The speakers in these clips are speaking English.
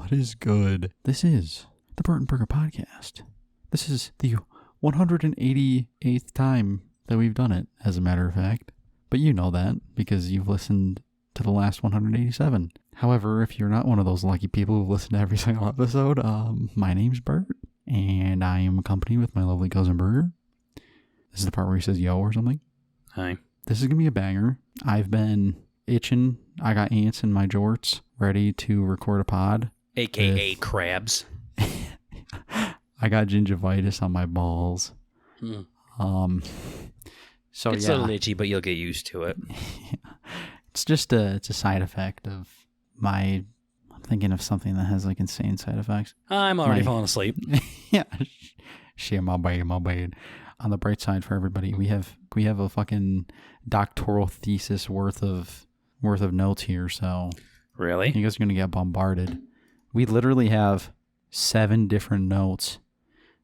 What is good? This is the Bert and Burger Podcast. This is the 188th time that we've done it, as a matter of fact. But you know that because you've listened to the last 187. However, if you're not one of those lucky people who listen to every single episode, my name's Bert, and I am accompanied with my lovely cousin Burger. This is the part where he says yo or something. Hi. This is going to be a banger. I've been itching. I got ants in my jorts ready to record a pod. AKA crabs. I got gingivitis on my balls. So it's a little itchy, but you'll get used to it. It's just it's a side effect of my... I'm thinking of something that has like insane side effects. I'm already falling asleep. Yeah. Shit, my bad. On the bright side for everybody, we have a fucking doctoral thesis worth of notes here, so Really? you guys are gonna get bombarded. We literally have 7 different notes.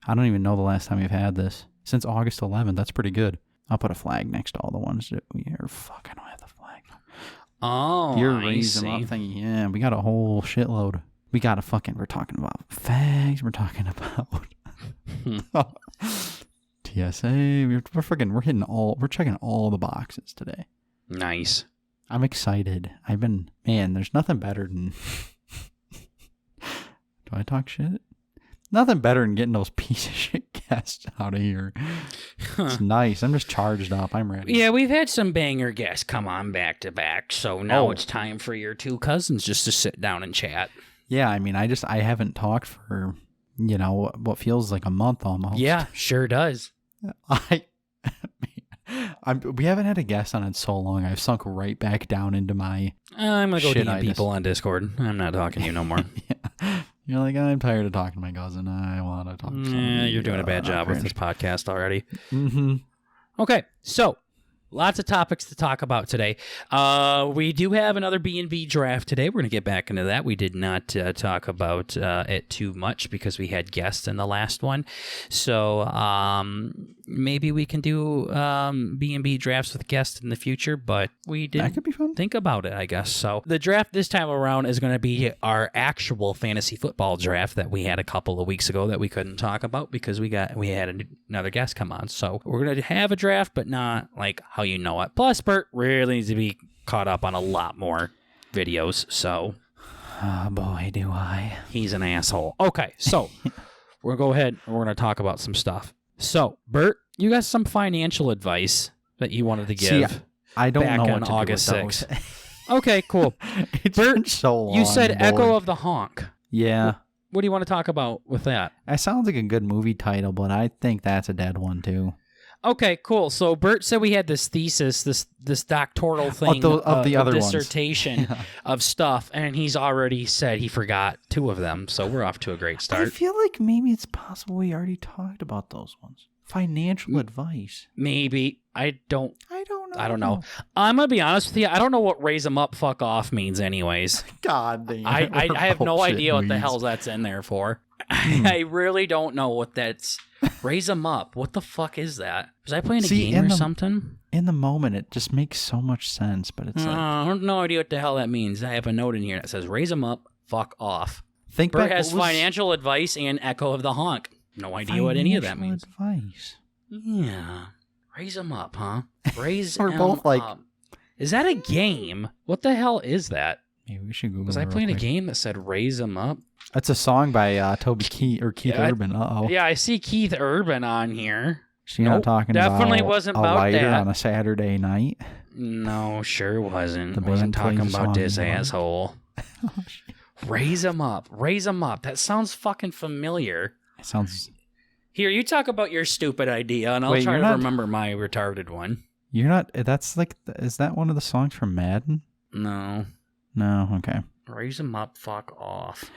I don't even know the last time we've had this. Since August 11th, that's pretty good. I'll put a flag next to all the ones that we are. Fuck, I don't have the flag. Oh, You're I raising see. up thinking, yeah, we got a whole shitload. We got we're talking about fags. We're talking about TSA. We're hitting we're checking all the boxes today. Nice. I'm excited. There's nothing better than... Do I talk shit? Nothing better than getting those piece of shit guests out of here. It's nice. I'm just charged up. I'm ready. Yeah, we've had some banger guests come on back to back, so now it's time for your 2 cousins just to sit down and chat. Yeah, I mean, I haven't talked for, what feels like a month almost. Yeah, sure does. We haven't had a guest on in so long. I've sunk right back down into my... I'm going to go DM shit-itis. people on Discord. I'm not talking to you no more. Yeah. You're like, I'm tired of talking to my cousin. I want to talk to somebody. Yeah, you're doing a bad job with this podcast already. Mm-hmm. Okay, so lots of topics to talk about today. We do have another B&B draft today. We're going to get back into that. We did not talk about it too much because we had guests in the last one. So maybe we can do B&B drafts with guests in the future, but we didn't That could be fun. think about it, I guess. So the draft this time around is going to be our actual fantasy football draft that we had a couple of weeks ago that we couldn't talk about because we had another guest come on. So we're going to have a draft, but not like how you know it. Plus, Bert really needs to be caught up on a lot more videos, so... Oh, boy, do I. He's an asshole. Okay, so we're going to go ahead and we're going to talk about some stuff. So, Bert, you got some financial advice that you wanted to give. See, I don't back know on what to August do with 6th. Okay, cool. It's Bert, been so long. You said boy. Echo of the Honk. Yeah. What do you want to talk about with that? That sounds like a good movie title, but I think that's a dead one, too. Okay, cool. So Bert said we had this thesis, this doctoral thing of the other dissertation of stuff, and he's already said he forgot 2 of them. So we're off to a great I start. feel like maybe it's possible we already talked about those ones. Financial advice. Maybe I don't know. know. I'm gonna be honest with you. I don't know what "raise 'em up, fuck off" means, anyways. God damn. I have no Bullshit idea what the means. hell that's in there for. I really don't know what that's. Raise 'em up. What the fuck is that? Was I playing a game or something? In the moment, it just makes so much sense, but it's like... I have no idea what the hell that means. I have a note in here that says "raise 'em up, fuck off." Think Bert back, has what was financial advice and Echo of the Honk. No idea what any of that means. Advice. Yeah. Raise 'em up, huh? Raise We're 'em both like... up. Is that a game? What the hell is that? Maybe we should Google Was it I real playing a quick. game that said "raise 'em up"? That's a song by Keith Urban. Uh-oh. Yeah, I see Keith Urban on here. She's not talking definitely about wasn't a about lighter that. on a Saturday night. No, sure wasn't. The Wasn't band talking plays a about song this about it. asshole. Raise 'em up. Raise 'em up. That sounds fucking familiar. It sounds... Here, you talk about your stupid idea, and I'll Wait, try you're to not- remember my retarded one. You're not... That's like... Is that one of the songs from Madden? No. No? Okay. Raise 'em up, fuck off.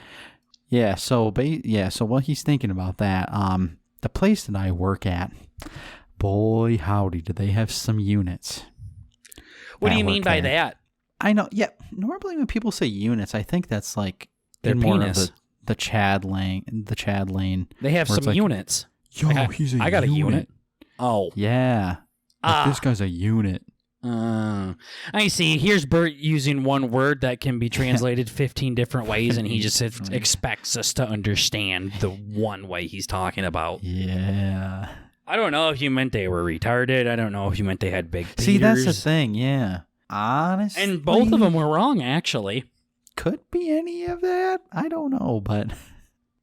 Yeah, so while he's thinking about that, the place that I work at, boy howdy, do they have some units. What do that you mean work by there. that? I know, yeah, normally when people say units, I think that's like Their in more penis. of the Chad lane. They have where some it's like, units. Yo, I got a unit. Oh. Yeah. Like, this guy's a unit. I see. Here's Bert using one word that can be translated 15 different ways, and he just expects us to understand the one way he's talking about. Yeah. I don't know if you meant they were retarded. I don't know if you meant they had big peters. See, that's the thing, yeah. Honestly. And both of them were wrong, actually. Could be any of that. I don't know, but...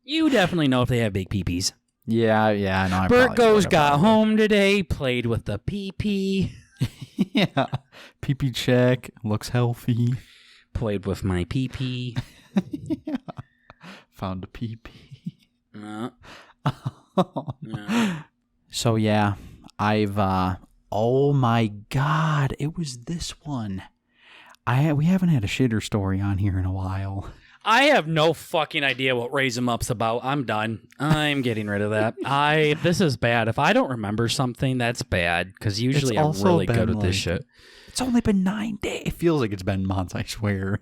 You definitely know if they have big peepees. Yeah, I know. Bert got home today, played with the pee-pee. Yeah. Pee-pee check. Looks healthy. Played with my pee-pee. Yeah. Found a pee-pee. So, yeah. I've... oh, my God. It was this one. We haven't had a shitter story on here in a while. I have no fucking idea what Raise 'em Up's about. I'm done. I'm getting rid of that. This is bad. If I don't remember something, that's bad. Because usually I'm really good with this shit. It's only been 9 days. It feels like it's been months, I swear.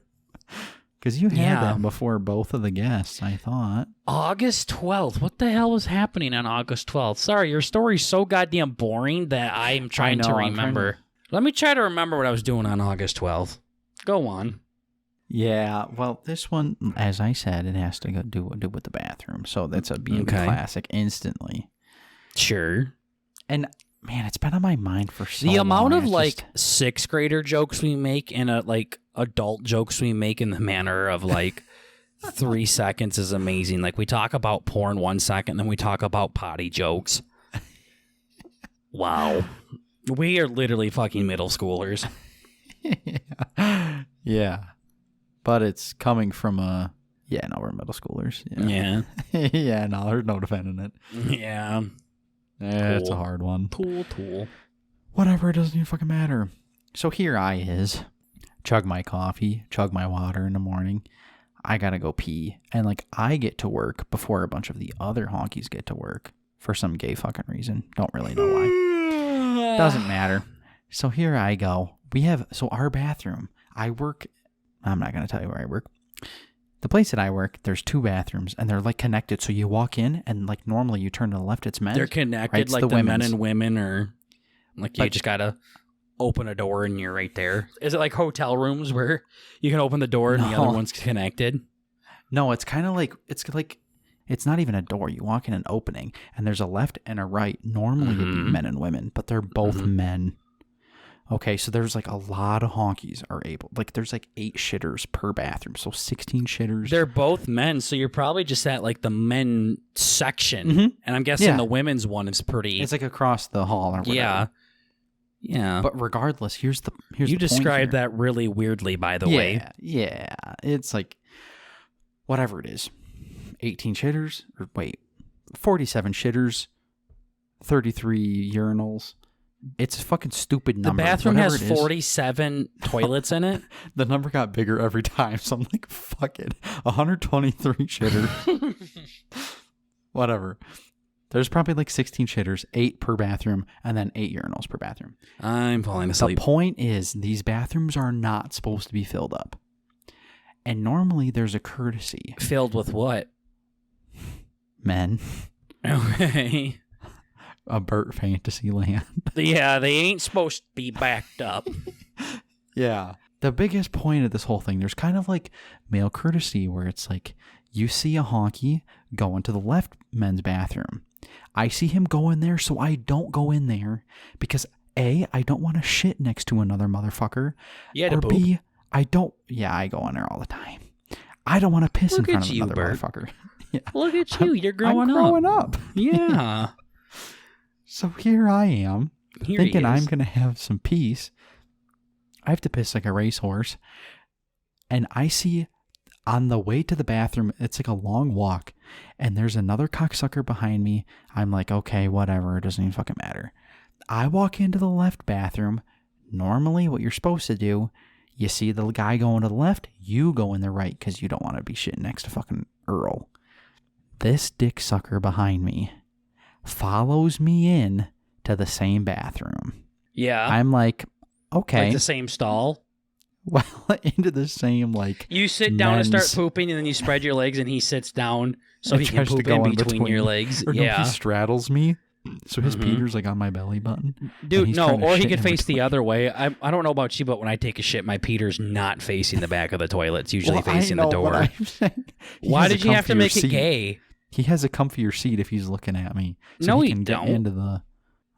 Because you had that before both of the guests, I thought. August 12th. What the hell was happening on August 12th? Sorry, your story's so goddamn boring that I'm trying to remember. Let me try to remember what I was doing on August 12th. Go on. Yeah, well, this one, as I said, it has to do with the bathroom. So that's a B&B classic instantly. Sure. And, man, it's been on my mind for so long. The amount of, like, sixth grader jokes we make and, adult jokes we make in the manner of, like, 3 seconds is amazing. Like, we talk about porn 1 second, then we talk about potty jokes. Wow. We are literally fucking middle schoolers. Yeah. But it's coming from we're middle schoolers. Yeah. Yeah, no, there's no defending it. Yeah. Yeah, it's a hard one. Tool. Whatever, it doesn't even fucking matter. So here I is. Chug my coffee, chug my water in the morning. I gotta go pee. And, like, I get to work before a bunch of the other honkies get to work. For some gay fucking reason. Don't really know why. Doesn't matter. So here I go. Our bathroom. I'm not going to tell you where I work. The place that I work, there's 2 bathrooms, and they're, like, connected. So you walk in, and, like, normally you turn to the left, it's men's. They're connected, right, like the men and women, or, like, you just got to open a door and you're right there. Is it like hotel rooms where you can open the door and the other one's connected? No, it's kind of like, it's not even a door. You walk in an opening, and there's a left and a right. Normally it'd be men and women, but they're both men. Okay, so there's, like, a lot of honkies are able, like, there's, like, 8 shitters per bathroom, so 16 shitters. They're both men, so you're probably just at, like, the men section, and I'm guessing the women's one is pretty... It's, like, across the hall or whatever. Yeah. But regardless, here's the You described that really weirdly, by the way. Yeah, it's, like, whatever it is. 18 shitters, 47 shitters, 33 urinals. It's a fucking stupid number. The bathroom has 47 toilets in it. The number got bigger every time, so I'm like, fuck it. 123 shitters. Whatever. There's probably like 16 shitters, 8 per bathroom, and then 8 urinals per bathroom. I'm falling asleep. The point is, these bathrooms are not supposed to be filled up. And normally there's a courtesy. Filled with what? Men. Okay. A Bert fantasy land. Yeah, they ain't supposed to be backed up. Yeah. The biggest point of this whole thing, there's kind of like male courtesy where it's like, you see a honky go into the left men's bathroom. I see him go in there, so I don't go in there because A, I don't want to shit next to another motherfucker. Yeah, or B, I don't. Yeah, I go in there all the time. I don't want to piss in front of another motherfucker. Yeah. Look at you. You're growing up. I'm growing up. Yeah. So here I am, thinking I'm going to have some peace. I have to piss like a racehorse. And I see on the way to the bathroom, it's like a long walk. And there's another cocksucker behind me. I'm like, okay, whatever. It doesn't even fucking matter. I walk into the left bathroom. Normally, what you're supposed to do, you see the guy going to the left, you go in the right because you don't want to be shitting next to fucking Earl. This dick sucker behind me follows me in to the same bathroom. Yeah. I'm like, okay. Like the same stall? Well, into the same, like, you sit down and start pooping, and then you spread your legs, and he sits down so he can poop in between your legs. Or no, he straddles me So his Peter's like on my belly button. Dude, no, or he could face the other way. I don't know about you, but when I take a shit, my Peter's not facing the back of the toilet. It's usually facing the door. Why did you have to make it gay? He has a comfier seat if he's looking at me. So no, he can don't. Get into the...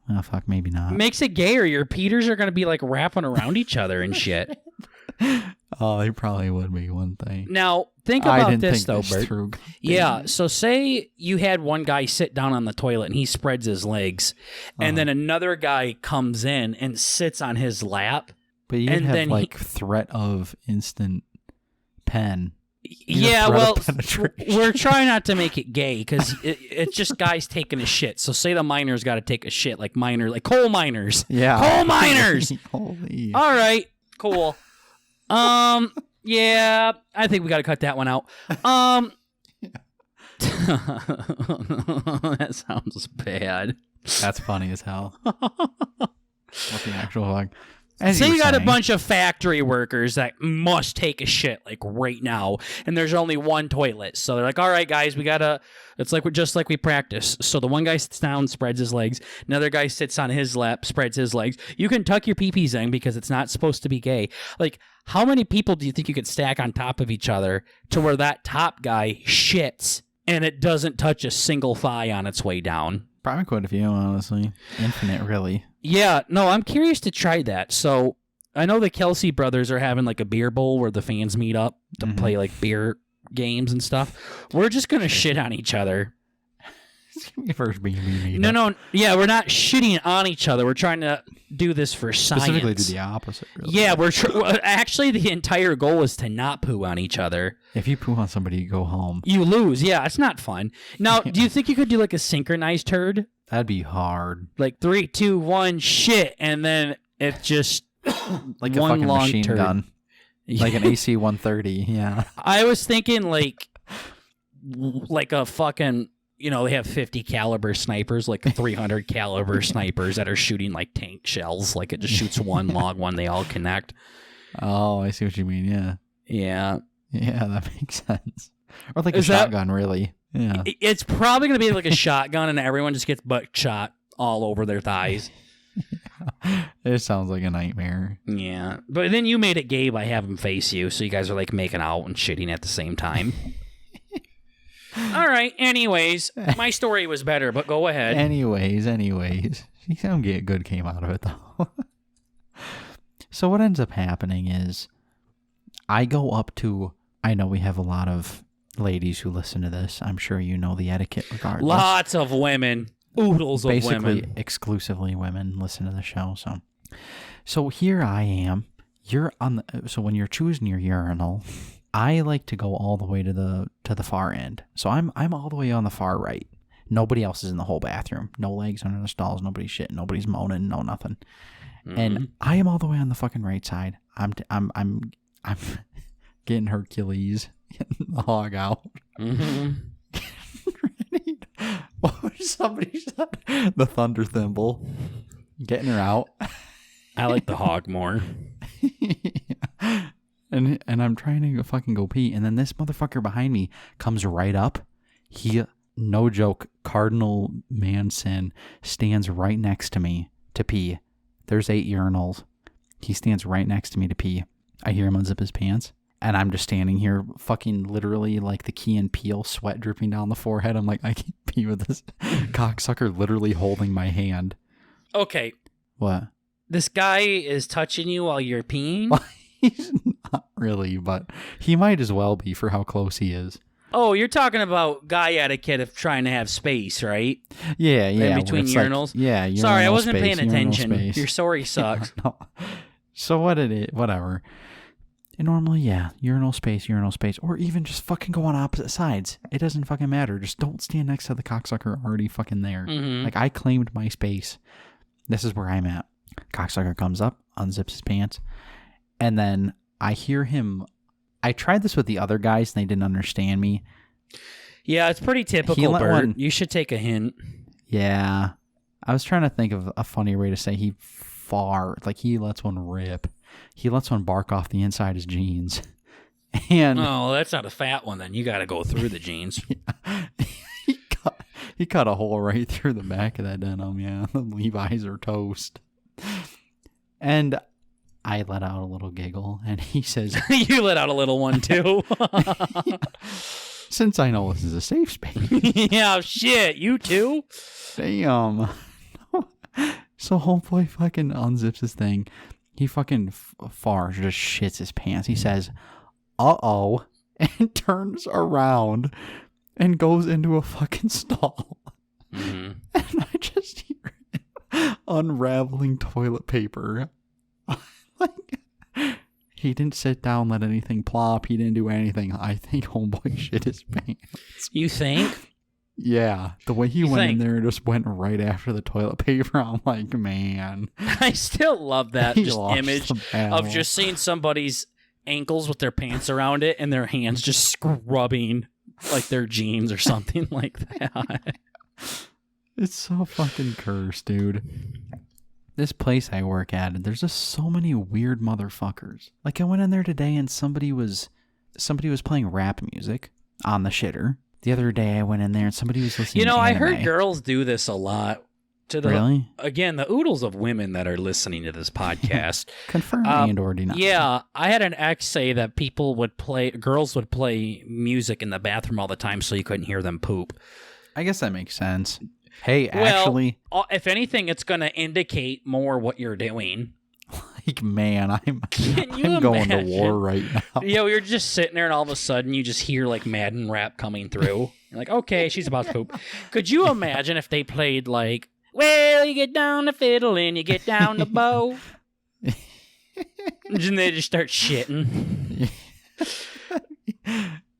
Oh, fuck, maybe not. Makes it gayer. Your Peters are going to be like wrapping around each other and shit. Oh, they probably would be one thing. Now, think about this, though, Bert. True. Yeah, so say you had one guy sit down on the toilet and he spreads his legs, and then another guy comes in and sits on his lap. But you have, like, threat of instant pen. Yeah, well, we're trying not to make it gay because it's just guys taking a shit. So say the miners got to take a shit, like coal miners. Yeah. Coal miners! Holy. All right, cool. Yeah, I think we got to cut that one out. That sounds bad. That's funny as hell. What the actual fuck? Say you got a bunch of factory workers that must take a shit like right now, and there's only one toilet. So they're like, all right, guys, we gotta, it's like just like we practice. So the one guy sits down, spreads his legs. Another guy sits on his lap, spreads his legs. You can tuck your pee-pees in because it's not supposed to be gay. Like, how many people do you think you could stack on top of each other to where that top guy shits and it doesn't touch a single thigh on its way down? Probably quite a few, honestly. Infinite, really. Yeah, no, I'm curious to try that. So I know the Kelsey brothers are having like a beer bowl where the fans meet up to play like beer games and stuff. We're just going to shit on each other. First being No, yeah, we're not shitting on each other. We're trying to do this for science. Specifically do the opposite, really. Yeah, actually, the entire goal is to not poo on each other. If you poo on somebody, you go home. You lose. Yeah, it's not fun. Now, do you think you could do like a synchronized turd? That'd be hard. Like 3, 2, 1, shit, and then it just like one a fucking long machine turd. gun. Like an AC 130, yeah. I was thinking like a fucking, you know, they have 50 caliber snipers, like 300 caliber snipers that are shooting like tank shells. Like it just shoots one long one, they all connect. Oh, I see what you mean, yeah. Yeah. Yeah, that makes sense. Or like a shotgun, really. Yeah. It's probably going to be like a shotgun and everyone just gets butt shot all over their thighs. It sounds like a nightmare. Yeah. But then you made it gay by having him face you, so you guys are like making out and shitting at the same time. All right. Anyways, my story was better, but go ahead. Anyways. Some good came out of it, though. So what ends up happening is I go up to... I know we have a lot of ladies who listen to this. I'm sure you know the etiquette regardless. Lots of women. Oodles of women. Basically, exclusively women listen to the show. So here I am. You're on the... So when you're choosing your urinal... I like to go all the way to the far end. So I'm all the way on the far right. Nobody else is in the whole bathroom. No legs under the stalls. Nobody's shitting. Nobody's moaning. No nothing. Mm-hmm. And I am all the way on the fucking right side. I'm getting Hercules, getting the hog out. Mm-hmm. What was somebody said? The thunder thimble. Getting her out. I like the hog more. Yeah. And I'm trying to fucking go pee, and then this motherfucker behind me comes right up. He, no joke, Cardinal Manson stands right next to me to pee. There's 8 urinals. He stands right next to me to pee. I hear him unzip his pants, and I'm just standing here fucking literally like the Key and Peele, sweat dripping down the forehead. I'm like, I can't pee with this cocksucker literally holding my hand. Okay. What? This guy is touching you while you're peeing? Well, he's not really, but he might as well be for how close he is. Oh, you're talking about guy etiquette of trying to have space, right? Yeah. In between urinals? Like, yeah, sorry, I wasn't space, paying attention. Space. Your story sucks. Yeah, no. So whatever. And normally, yeah, urinal space, or even just fucking go on opposite sides. It doesn't fucking matter. Just don't stand next to the cocksucker already fucking there. Mm-hmm. Like, I claimed my space. This is where I'm at. Cocksucker comes up, unzips his pants, and then I hear him. I tried this with the other guys, and they didn't understand me. Yeah, it's pretty typical, Bert. You should take a hint. Yeah. I was trying to think of a funnier way to say he lets one rip. He lets one bark off the inside of his jeans. And oh, that's not a fat one then. You got to go through the jeans. He cut a hole right through the back of that denim. Yeah, the Levi's are toast. And I let out a little giggle, and he says, You let out a little one, too. since I know this is a safe space. Yeah, shit. You too? Damn. So homeboy fucking unzips his thing. He fucking farts, just shits his pants. He says, uh-oh, and turns around and goes into a fucking stall. Mm-hmm. And I just hear him unraveling toilet paper. Like, he didn't sit down, let anything plop. He didn't do anything. I think homeboy shit his pants. You think? Yeah. The way he went in there just went right after the toilet paper. I'm like, man. I still love that He just lost image the battle. of just seeing somebody's ankles with their pants around it and their hands just scrubbing like their jeans or something like that. It's so fucking cursed, dude. This place I work at, there's just so many weird motherfuckers. Like, I went in there today and somebody was playing rap music on the shitter. The other day I went in there and somebody was listening to anime. I heard girls do this a lot. Really? Again, the oodles of women that are listening to this podcast. Confirm and or deny. Yeah, I had an ex say that girls would play music in the bathroom all the time so you couldn't hear them poop. I guess that makes sense. Hey, actually, if anything, it's going to indicate more what you're doing. Like, man, I'm imagine? going to war right now. Yeah, we were just sitting there, and all of a sudden, you just hear like Madden rap coming through. You're like, okay, she's about to poop. Could you imagine if they played like, well, you get down the fiddle and you get down the bow, and they just start shitting?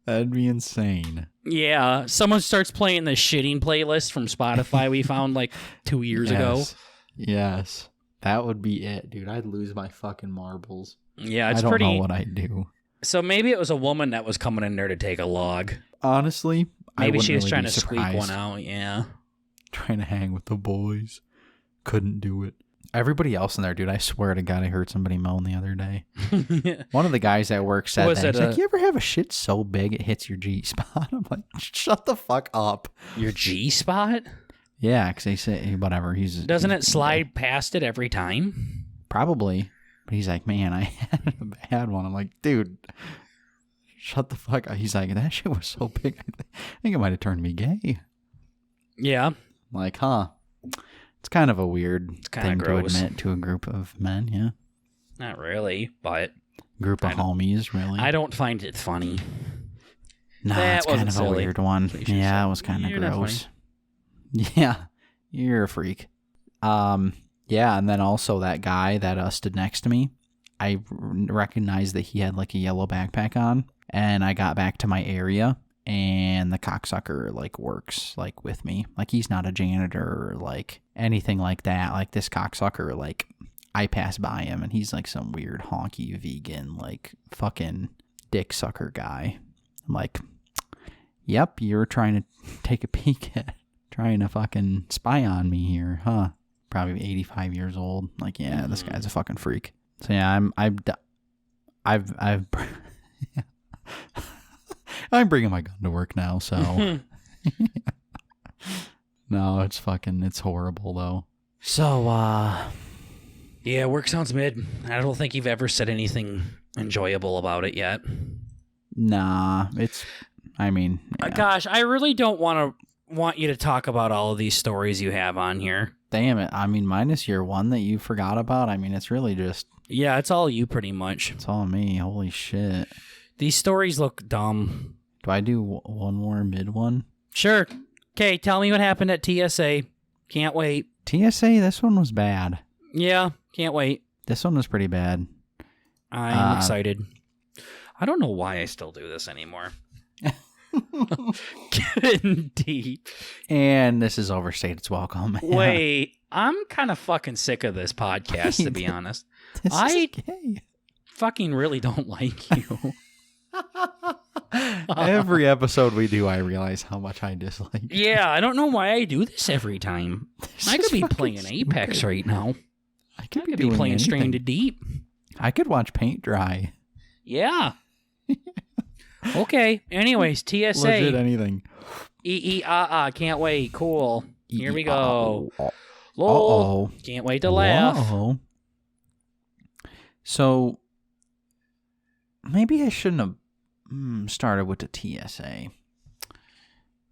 That'd be insane. Yeah, someone starts playing the shitting playlist from Spotify we found like 2 years ago. Yes. That would be it, dude. I'd lose my fucking marbles. Yeah, it's I don't pretty. know what I'd do. So maybe it was a woman that was coming in there to take a log. Honestly, maybe she was really trying to squeak one out. Yeah, trying to hang with the boys. Couldn't do it. Everybody else in there, dude, I swear to God, I heard somebody moan the other day. One of the guys at work said that. He's like, you ever have a shit so big it hits your G-spot? I'm like, shut the fuck up. Your G-spot? Yeah, because they say, whatever. Doesn't it slide past it every time? Probably. But he's like, man, I had a bad one. I'm like, dude, shut the fuck up. He's like, that shit was so big. I think it might have turned me gay. Yeah. Like, huh. It's kind of a weird thing gross to admit to a group of men, yeah. Not really, but... Group of homies, really. I don't find it funny. No, it's kind of a weird one. Yeah, it was kind of gross. Yeah, you're a freak. Yeah, and then also that guy that stood next to me, I recognized that he had like a yellow backpack on, and I got back to my area, and the cocksucker like works like with me. Like, he's not a janitor or like anything like that. Like, this cocksucker, like, I pass by him and he's like some weird honky vegan like fucking dick sucker guy. I'm like, yep, you're trying to take a peek at trying to fucking spy on me here, huh? Probably 85 years old. Like, yeah, this guy's a fucking freak. So yeah, I'm bringing my gun to work now, so. No, it's horrible though. So, yeah, work sounds mid. I don't think you've ever said anything enjoyable about it yet. Nah, yeah. Gosh, I really don't want you to talk about all of these stories you have on here. Damn it. I mean, minus your one that you forgot about. I mean, it's really just. Yeah, it's all you pretty much. It's all me. Holy shit. These stories look dumb. Do I do one more mid one? Sure. Okay, tell me what happened at TSA. Can't wait. TSA, this one was bad. Yeah, can't wait. This one was pretty bad. I'm excited. I don't know why I still do this anymore. Getting deep. And this is overstayed its welcome. Wait, I'm kind of fucking sick of this podcast, to be honest. I fucking really don't like you. Every episode we do, I realize how much I dislike you. Yeah, I don't know why I do this every time. I could be playing Apex right now. I could be playing Stranded Deep. I could watch paint dry. Yeah. Okay. Anyways, TSA. Legit anything. Can't wait. Cool. Here we go. Uh-oh. Lol. Can't wait to laugh. Whoa. So maybe I shouldn't have started with the TSA.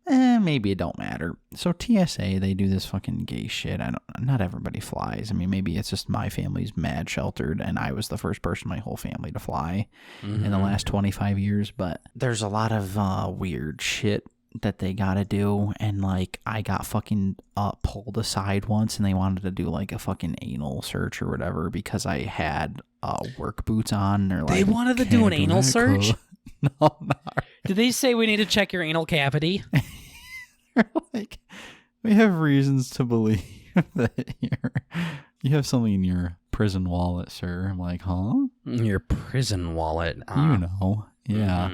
Maybe it don't matter. So TSA, they do this fucking gay shit. Not everybody flies. I mean, maybe it's just my family's mad sheltered, and I was the first person in my whole family to fly in the last 25 years. But there's a lot of weird shit that they gotta do, and like I got fucking pulled aside once, and they wanted to do like a fucking anal search or whatever because I had work boots on. They're They like, wanted to do an anal search? No. Did they say we need to check your anal cavity? Like, we have reasons to believe that you have something in your prison wallet, sir. I'm like, huh? Your prison wallet. You know. Yeah.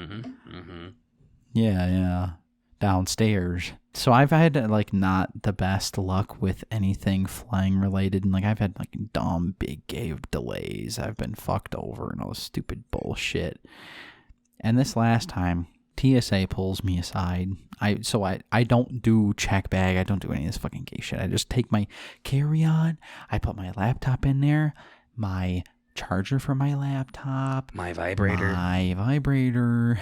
Yeah. Downstairs. So I've had like not the best luck with anything flying related, and like I've had like dumb big gay delays. I've been fucked over and all this stupid bullshit. And this last time, TSA pulls me aside. I don't do check bag. I don't do any of this fucking gay shit. I just take my carry-on. I put my laptop in there, my charger for my laptop, my vibrator,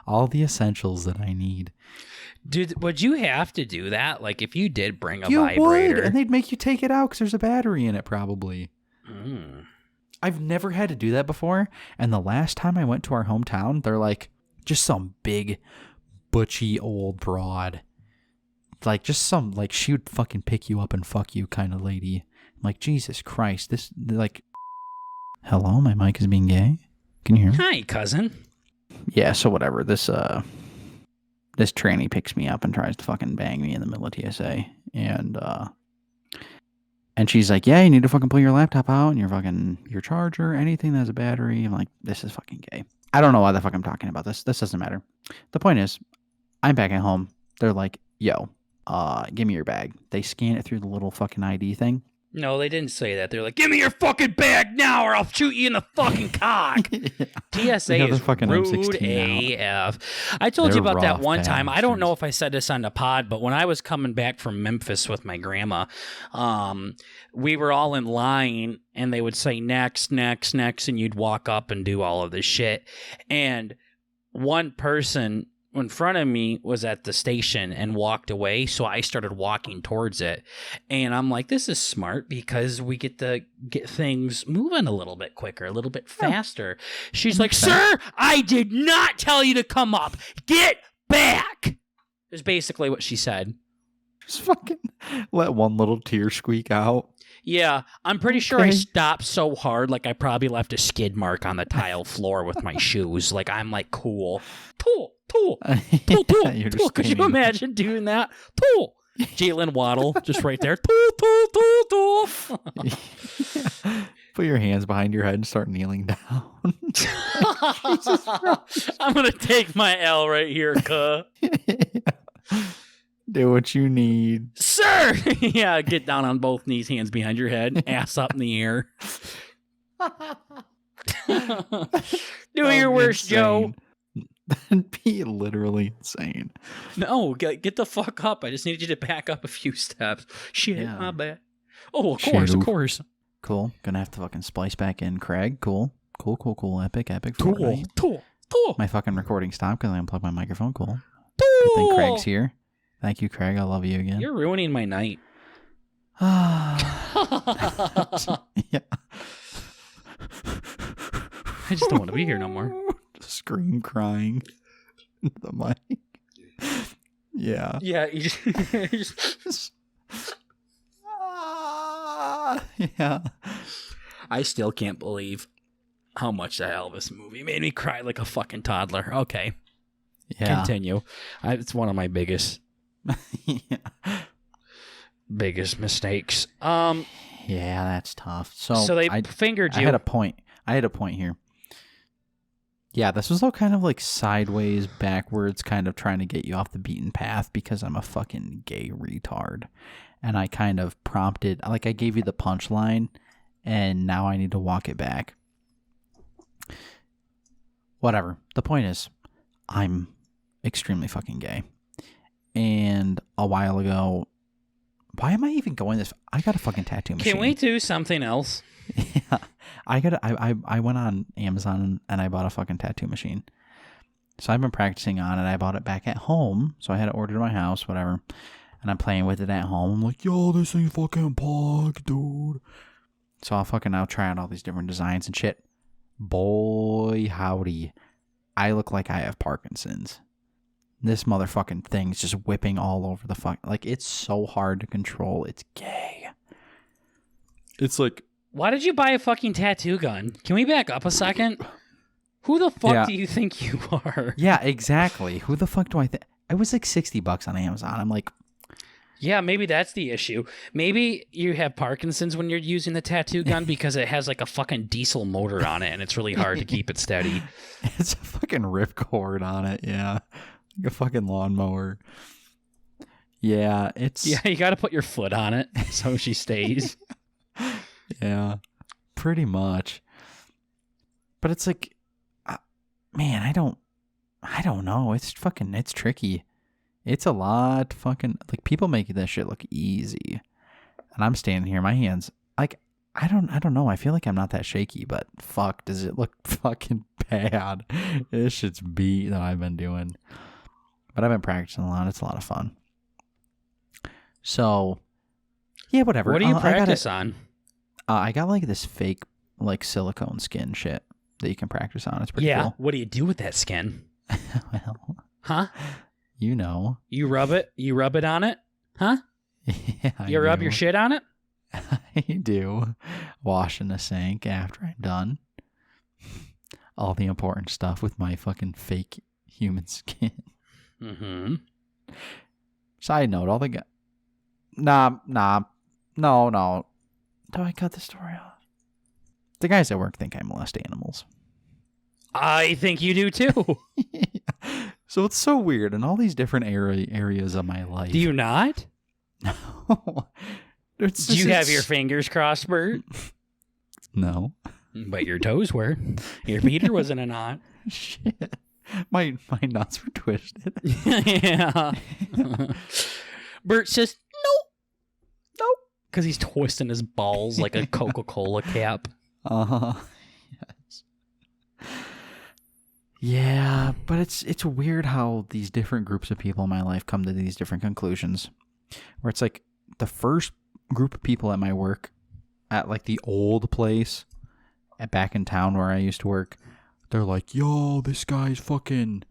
all the essentials that I need. Dude, would you have to do that? Like, if you did bring a you vibrator, would, and they'd make you take it out because there's a battery in it, probably. Mm. I've never had to do that before, and the last time I went to our hometown, they're like, just some big, butchy old broad. Like, just some, like, she would fucking pick you up and fuck you kind of lady. I'm like, Jesus Christ, this, like, hello, my mic is being gay? Can you hear me? Hi, cousin. Yeah, so whatever, this tranny picks me up and tries to fucking bang me in the middle of TSA, and she's like, yeah, you need to fucking pull your laptop out and your charger, anything that has a battery. I'm like, this is fucking gay. I don't know why the fuck I'm talking about this. This doesn't matter. The point is, I'm back at home. They're like, yo, give me your bag. They scan it through the little fucking ID thing. No, they didn't say that. They're like, give me your fucking bag now or I'll shoot you in the fucking cock. Yeah. TSA is fucking rude M16 AF. I told you They're about that rough one time. I don't know bastards. if I said this on the pod, but when I was coming back from Memphis with my grandma, we were all in line and they would say next, and you'd walk up and do all of this shit. And one person in front of me was at the station and walked away, so I started walking towards it. And I'm like, this is smart because we get to get things moving a little bit quicker, a little bit faster. She's like, sir, I did not tell you to come up. Get back. Is basically what she said. Just fucking let one little tear squeak out. Yeah, I'm pretty sure I stopped so hard, like I probably left a skid mark on the tile floor with my shoes. Like, I'm like, cool. Tool. Could you imagine doing that? Tool. Jalen Waddle, just right there. Tool. Put your hands behind your head and start kneeling down. I'm going to take my L right here, cuh. Do what you need. Sir! Yeah, get down on both knees, hands behind your head, ass up in the air. Do your worst, Joe. That'd be literally insane. No, get the fuck up. I just need you to back up a few steps. Shit, Yeah. my bad. Oh, of course. Cool. Gonna have to fucking splice back in Craig. Cool. Epic. Tool. Fortnite. My fucking recording stopped because I unplugged my microphone. Cool. Good thing Craig's here. Thank you, Craig. I love you again. You're ruining my night. Yeah. I just don't want to be here no more. Scream crying into the mic. Yeah. Yeah, you just Yeah. I still can't believe how much that Elvis movie made me cry like a fucking toddler. Okay. Yeah. Continue. It's one of my biggest mistakes. Yeah, that's tough. So they fingered you. I had a point here. Yeah, this was all kind of like sideways, backwards, kind of trying to get you off the beaten path because I'm a fucking gay retard. And I kind of prompted, like I gave you the punchline, and now I need to walk it back. Whatever. The point is, I'm extremely fucking gay. And a while ago, why am I even going this? I got a fucking tattoo machine. Can we do something else? Yeah, I went on Amazon and I bought a fucking tattoo machine. So I've been practicing on it. I bought it back at home, so I had it ordered to my house, whatever. And I'm playing with it at home. I'm like, yo, this thing fucking pog, dude. So I'll try out all these different designs and shit. Boy, howdy, I look like I have Parkinson's. This motherfucking thing's just whipping all over the fuck. Like, it's so hard to control. It's gay. It's like, why did you buy a fucking tattoo gun? Can we back up a second? Who the fuck do you think you are? Yeah, exactly. Who the fuck do I think? It was like $60 on Amazon. I'm like, yeah, maybe that's the issue. Maybe you have Parkinson's when you're using the tattoo gun because it has like a fucking diesel motor on it and it's really hard to keep it steady. It's a fucking ripcord on it, yeah. Like a fucking lawnmower. Yeah, it's... Yeah, you gotta put your foot on it so she stays. Yeah, pretty much. But it's like, man, I don't know. It's tricky. It's a lot fucking, like, people make that shit look easy. And I'm standing here, my hands, like, I don't know. I feel like I'm not that shaky, but fuck, does it look fucking bad? This shit's beat that I've been doing. But I've been practicing a lot. It's a lot of fun. So, yeah, whatever. What do you practice on? I got like this fake, like, silicone skin shit that you can practice on. It's pretty cool. What do you do with that skin? Well, huh? You know. You rub it? You rub it on it? Huh? Yeah, you rub your shit on it? I do. Wash in the sink after I'm done. All the important stuff with my fucking fake human skin. Mm-hmm. Side note, all the guys... No. Do I cut the story off? The guys at work think I molest animals. I think you do too. So it's so weird in all these different areas of my life. Do you not? No. Do you have your fingers crossed, Bert? No. But your toes were. Your Peter was in a knot. Shit. My nuts were twisted. Yeah. Bert says, nope. Because he's twisting his balls like a Coca-Cola cap. Yes. Yeah, but it's weird how these different groups of people in my life come to these different conclusions. Where it's like the first group of people at my work, at like the old place, back in town where I used to work, they're like, yo, this guy's fucking...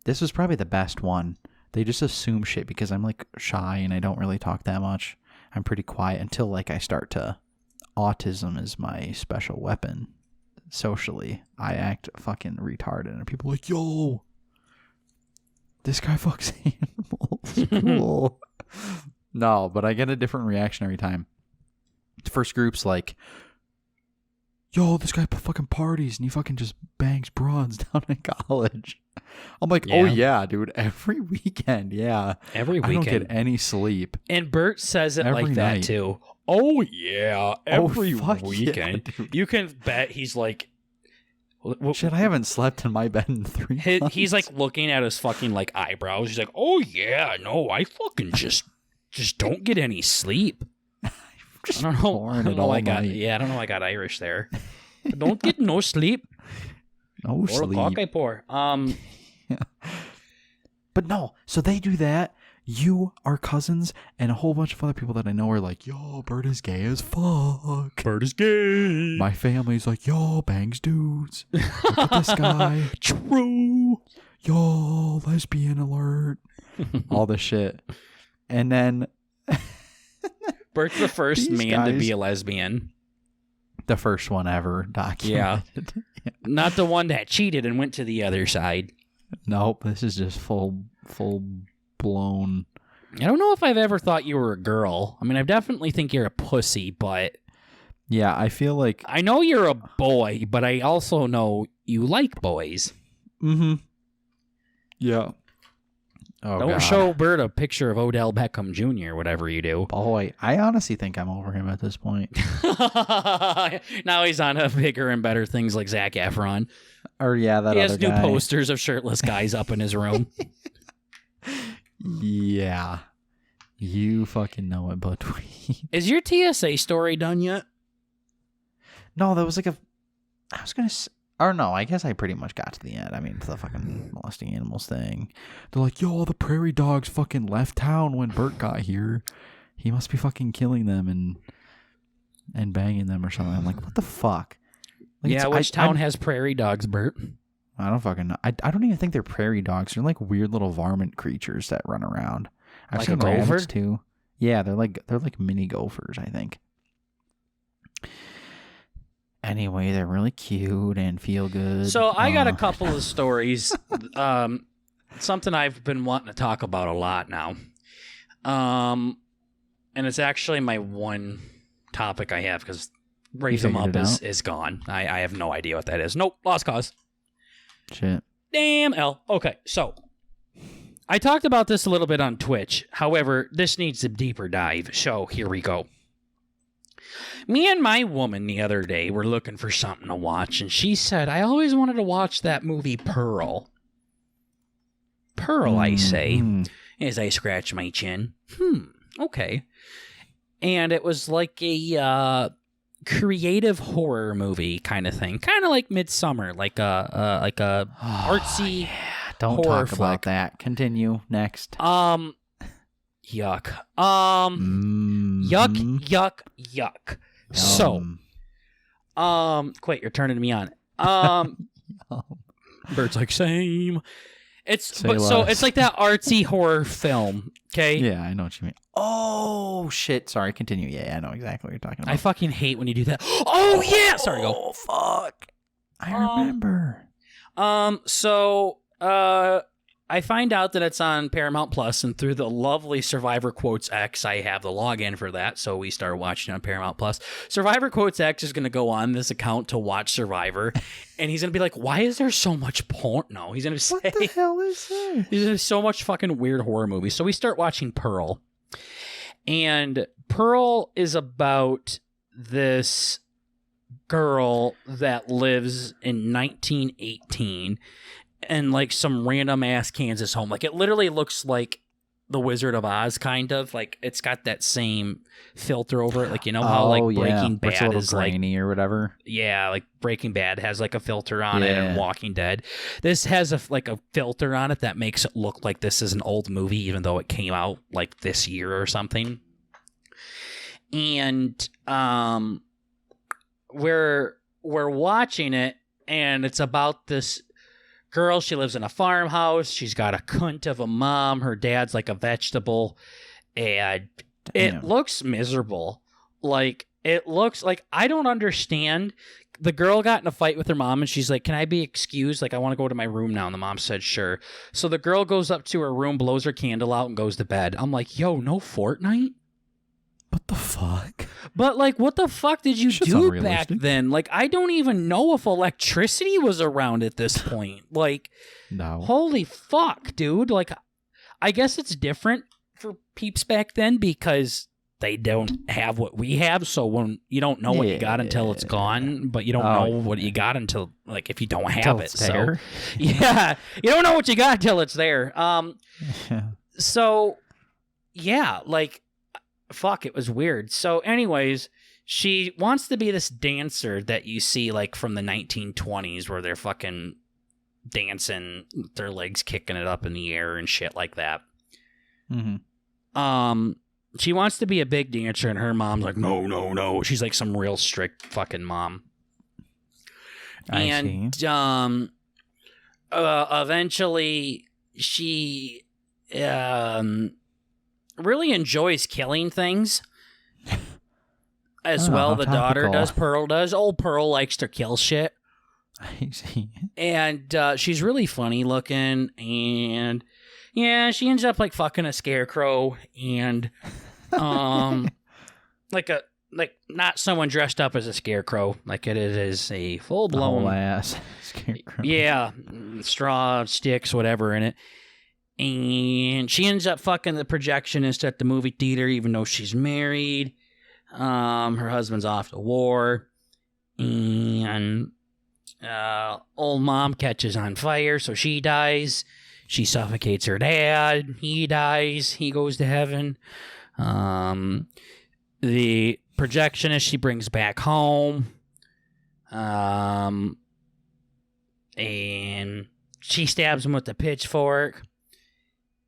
This was probably the best one. They just assume shit because I'm like shy and I don't really talk that much. I'm pretty quiet until like I start to... Autism is my special weapon. Socially, I act fucking retarded and people are like, yo, this guy fucks animals. Cool. No, but I get a different reaction every time. The first group's like, yo, this guy fucking parties and he fucking just bangs broads down in college. I'm like, oh yeah, dude, every weekend, yeah. Every weekend. I don't get any sleep. And Bert says it every like night. that too. Oh yeah, every weekend. Yeah, you can bet he's like... Shit, I haven't slept in my bed in 3 months. He's like looking at his fucking like eyebrows. He's like, oh yeah, no, I fucking just don't get any sleep. I don't know. I don't know. I don't know. I got Irish there. Don't get no sleep. No sleep. Okay, poor. Yeah. But no, so they do that. You, our cousins, and a whole bunch of other people that I know are like, yo, Bert is gay as fuck. Bert is gay. My family's like, yo, bangs dudes. Look at this guy. True. Yo, lesbian alert. All this shit. And then... Bert's the first man to be a lesbian. The first one ever documented. Yeah. Not the one that cheated and went to the other side. Nope, this is just full blown. I don't know if I've ever thought you were a girl. I mean, I definitely think you're a pussy, but... Yeah, I feel like... I know you're a boy, but I also know you like boys. Mm-hmm. Yeah. Oh, don't show Bert a picture of Odell Beckham Jr., whatever you do. Boy, I honestly think I'm over him at this point. Now he's on bigger and better things like Zac Efron. Or yeah, that he other guy. He has new posters of shirtless guys up in his room. Yeah. You fucking know it, Buttweed. Is your TSA story done yet? No, that was like I was going to... Or no, I guess I pretty much got to the end. I mean, the fucking molesting animals thing. They're like, yo, the prairie dogs fucking left town when Bert got here. He must be fucking killing them and banging them or something. I'm like, what the fuck? Like, yeah, which town has prairie dogs, Bert? I don't fucking know. I don't even think they're prairie dogs. They're like weird little varmint creatures that run around. I've like seen a gopher rabbits too. Yeah, they're like mini gophers, I think. Anyway, they're really cute and feel good. So I got a couple of stories. Something I've been wanting to talk about a lot now. And it's actually my one topic I have because Raise 'em Up is gone. I have no idea what that is. Nope, lost cause. Shit. Damn L. Okay, so I talked about this a little bit on Twitch. However, this needs a deeper dive. So here we go. Me and my woman the other day were looking for something to watch, and she said, I always wanted to watch that movie Pearl. Pearl, I say, as I scratch my chin. Okay. And it was like a creative horror movie kind of thing. Kind of like Midsummer, like a artsy Don't horror talk about that. Continue. Next. Yuck. Yuck. So, wait, you're turning me on. Bert's like, same. So it's like that artsy horror film, okay? Yeah, I know what you mean. Oh, shit. Sorry, continue. Yeah, I know exactly what you're talking about. I fucking hate when you do that. Oh, yeah! Sorry, go. Oh, fuck. I remember. So, I find out that it's on Paramount Plus, and through the lovely Survivor Quotes X, I have the login for that, so we start watching on Paramount Plus. Survivor Quotes X is going to go on this account to watch Survivor, and he's going to be like, why is there so much porn? No, he's going to say... What the hell is that? There's so much fucking weird horror movies. So we start watching Pearl, and Pearl is about this girl that lives in 1918 in like some random ass Kansas home. Like it literally looks like the Wizard of Oz, kind of. Like it's got that same filter over it. Like, you know how like Breaking Bad is grainy like, or whatever. Yeah, like Breaking Bad has like a filter on it, and Walking Dead. This has a filter on it that makes it look like this is an old movie, even though it came out like this year or something. And we're watching it, and it's about this girl. She lives in a farmhouse. She's got a cunt of a mom. Her dad's like a vegetable, and it looks miserable. Like it looks like, I don't understand. The girl got in a fight with her mom, and she's like, can I be excused? Like, I want to go to my room now. And the mom said, sure. So the girl goes up to her room, blows her candle out, and goes to bed. I'm like, yo, no Fortnite? What the fuck? But, like, what the fuck did you do back then? Like, I don't even know if electricity was around at this point. Like, no. Holy fuck, dude. Like, I guess it's different for peeps back then because they don't have what we have. So when you don't know what you got until it's gone, but you don't know what you got until, like, if you don't have it. So, yeah, you don't know what you got until it's there. So, yeah, like, fuck, it was weird. So anyways, she wants to be this dancer that you see like from the 1920s where they're fucking dancing, their legs kicking it up in the air and shit like that. She wants to be a big dancer, and her mom's like, no. She's like some real strict fucking mom. Eventually she really enjoys killing things as well. The daughter does. Pearl does. Old Pearl likes to kill shit. I see. And she's really funny looking, and yeah, she ends up like fucking a scarecrow, and like not someone dressed up as a scarecrow, like it is a full blown ass scarecrow. Yeah, straw, sticks, whatever in it. And she ends up fucking the projectionist at the movie theater, even though she's married. Her husband's off to war. And old mom catches on fire, so she dies. She suffocates her dad. He dies. He goes to heaven. The projectionist she brings back home. And she stabs him with the pitchfork.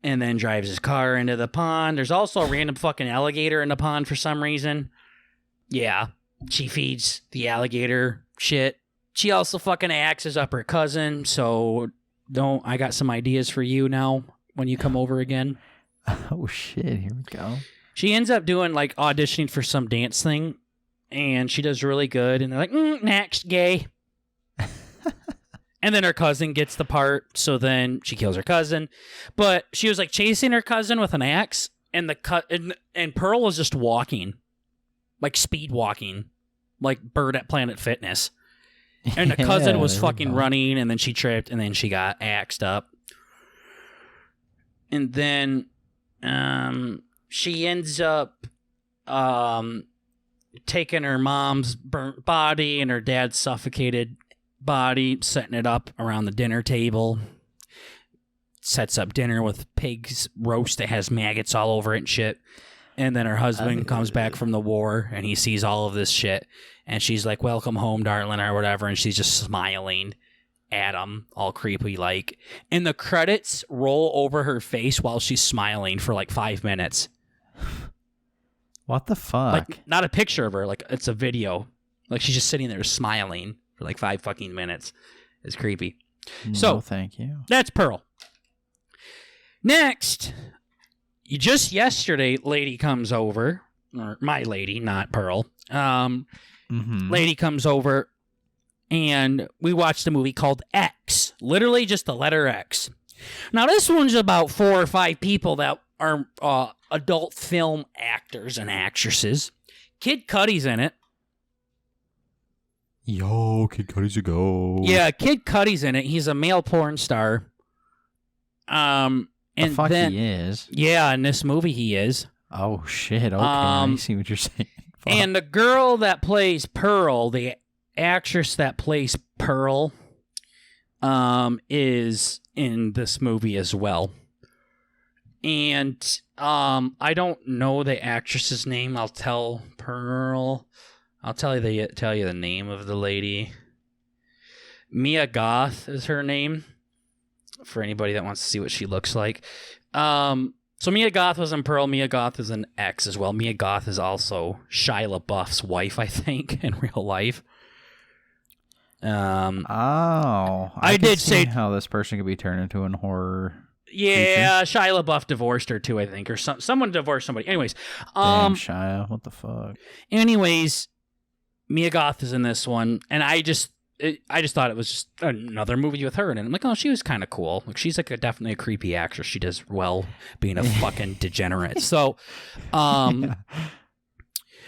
And then drives his car into the pond. There's also a random fucking alligator in the pond for some reason. Yeah. She feeds the alligator shit. She also fucking axes up her cousin. So I got some ideas for you now when you come over again. Oh shit, here we go. She ends up doing like auditioning for some dance thing. And she does really good. And they're like, next, gay. And then her cousin gets the part, so then she kills her cousin. But she was like chasing her cousin with an axe, and and Pearl was just walking, like speed walking, like Bird at Planet Fitness. And the cousin was fucking running, and then she tripped, and then she got axed up. And then she ends up taking her mom's burnt body and her dad's suffocated body, setting it up around the dinner table. Sets up dinner with pig's roast that has maggots all over it and shit. And then her husband comes back from the war and he sees all of this shit. And she's like, welcome home, darling, or whatever. And she's just smiling at him, all creepy like. And the credits roll over her face while she's smiling for like 5 minutes. What the fuck? Like, not a picture of her, like it's a video. Like she's just sitting there smiling for like 5 fucking minutes. It's creepy. No, so, thank you. That's Pearl. Next, just yesterday, lady comes over. Or my lady, not Pearl. Lady comes over, and we watched a movie called X. Literally just the letter X. Now, this one's about 4 or 5 people that are adult film actors and actresses. Kid Cudi's in it. Yo, Kid Cudi's a go. Yeah, Kid Cudi's in it. He's a male porn star. And the fuck then, he is. Yeah, in this movie he is. Oh shit, okay, I see what you're saying. Fuck. And the girl that plays Pearl, the actress that plays Pearl, is in this movie as well. And I don't know the actress's name. I'll tell you the name of the lady. Mia Goth is her name. For anybody that wants to see what she looks like. So Mia Goth was in Pearl. Mia Goth is an X as well. Mia Goth is also Shia LaBeouf's wife, I think, in real life. I did say how this person could be turned into a horror. Yeah, creature. Shia LaBeouf divorced her too, I think, or someone divorced somebody. Anyways, damn Shia, what the fuck? Anyways, Mia Goth is in this one, and I just thought it was just another movie with her, and I'm like, oh, she was kind of cool. Like, she's like definitely a creepy actress. She does well being a fucking degenerate. So, we're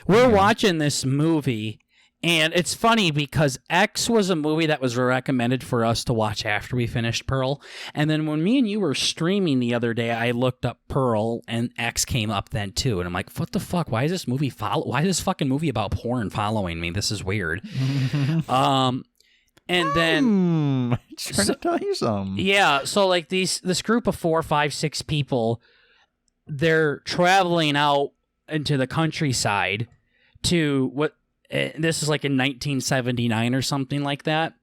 watching this movie, and it's funny because X was a movie that was recommended for us to watch after we finished Pearl, and then when me and you were streaming the other day, I looked up Pearl, and X came up then too, and I'm like, what the fuck? Why is this movie why is this fucking movie about porn following me? This is weird. And then trying to tell you something. Yeah, so like this group of 4, 5, 6 people, they're traveling out into the countryside to this is like in 1979 or something like that.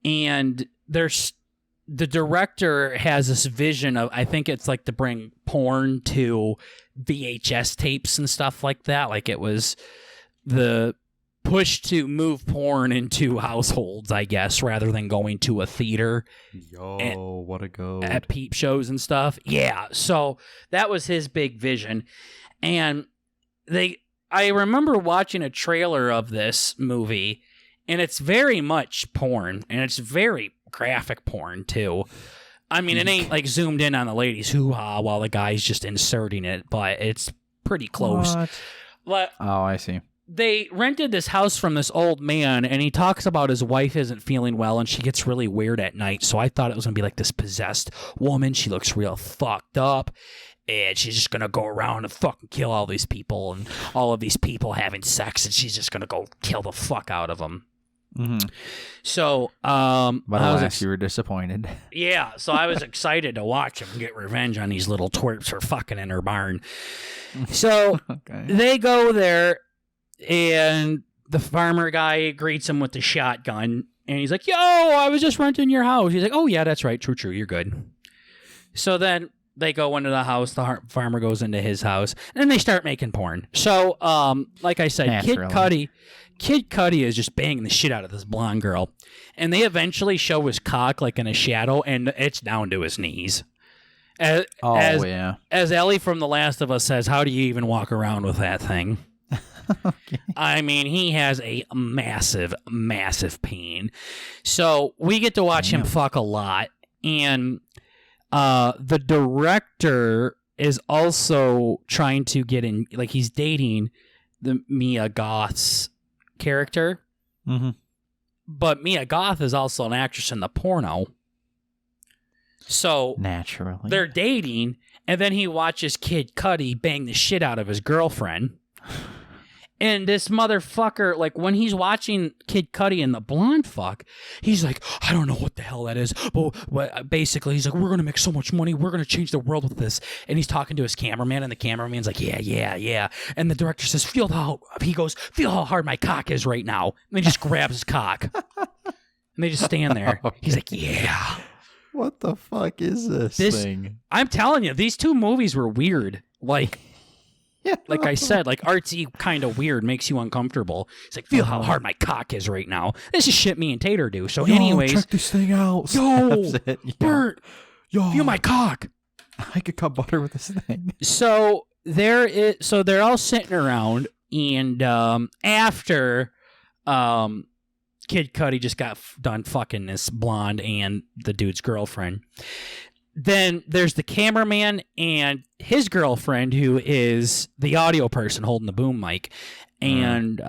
And the director has this vision of, I think it's like to bring porn to VHS tapes and stuff like that. Like it was the push to move porn into households, I guess, rather than going to a theater. Yo, what a go. At peep shows and stuff. Yeah, so that was his big vision. And I remember watching a trailer of this movie, and it's very much porn, and it's very graphic porn, too. I mean, it ain't like zoomed in on the lady's hoo-ha while the guy's just inserting it, but it's pretty close. What? But oh, I see. They rented this house from this old man, and he talks about his wife isn't feeling well, and she gets really weird at night. So I thought it was going to be like this possessed woman. She looks real fucked up, and she's just going to go around and fucking kill all these people, and all of these people having sex, and she's just going to go kill the fuck out of them. Mm-hmm. So, but alas, you were disappointed. Yeah, so I was excited to watch him get revenge on these little twerps for fucking in her barn. So they go there, and the farmer guy greets him with the shotgun, and he's like, "Yo, I was just renting your house." He's like, "Oh yeah, that's right, true, you're good." So then they go into the house. The farmer goes into his house, and then they start making porn. So, like I said, Kid Cudi is just banging the shit out of this blonde girl. And they eventually show his cock like in a shadow, and it's down to his knees. As Ellie from The Last of Us says, how do you even walk around with that thing? Okay. I mean, he has a massive, massive pain. So we get to watch him fuck a lot. And the director is also trying to get in, like he's dating the Mia Goth's character, but Mia Goth is also an actress in the porno, so naturally they're dating, and then he watches Kid Cudi bang the shit out of his girlfriend. And this motherfucker, like, when he's watching Kid Cudi and the blonde fuck, he's like, I don't know what the hell that is. But basically, he's like, we're going to make so much money. We're going to change the world with this. And he's talking to his cameraman, and the cameraman's like, yeah. And the director says, feel how hard my cock is right now. And he just grabs his cock. And they just stand there. Okay. He's like, yeah. What the fuck is this thing? I'm telling you, these two movies were weird. Like... Yeah. Like I said, like artsy, kind of weird, makes you uncomfortable. It's like, feel how hard my cock is right now. This is shit me and Tater do. So anyways. Check this thing out. Bert, feel my cock. I could cut butter with this thing. So they're all sitting around, and after Kid Cudi just got done fucking this blonde and the dude's girlfriend, then there's the cameraman and his girlfriend, who is the audio person holding the boom mic. And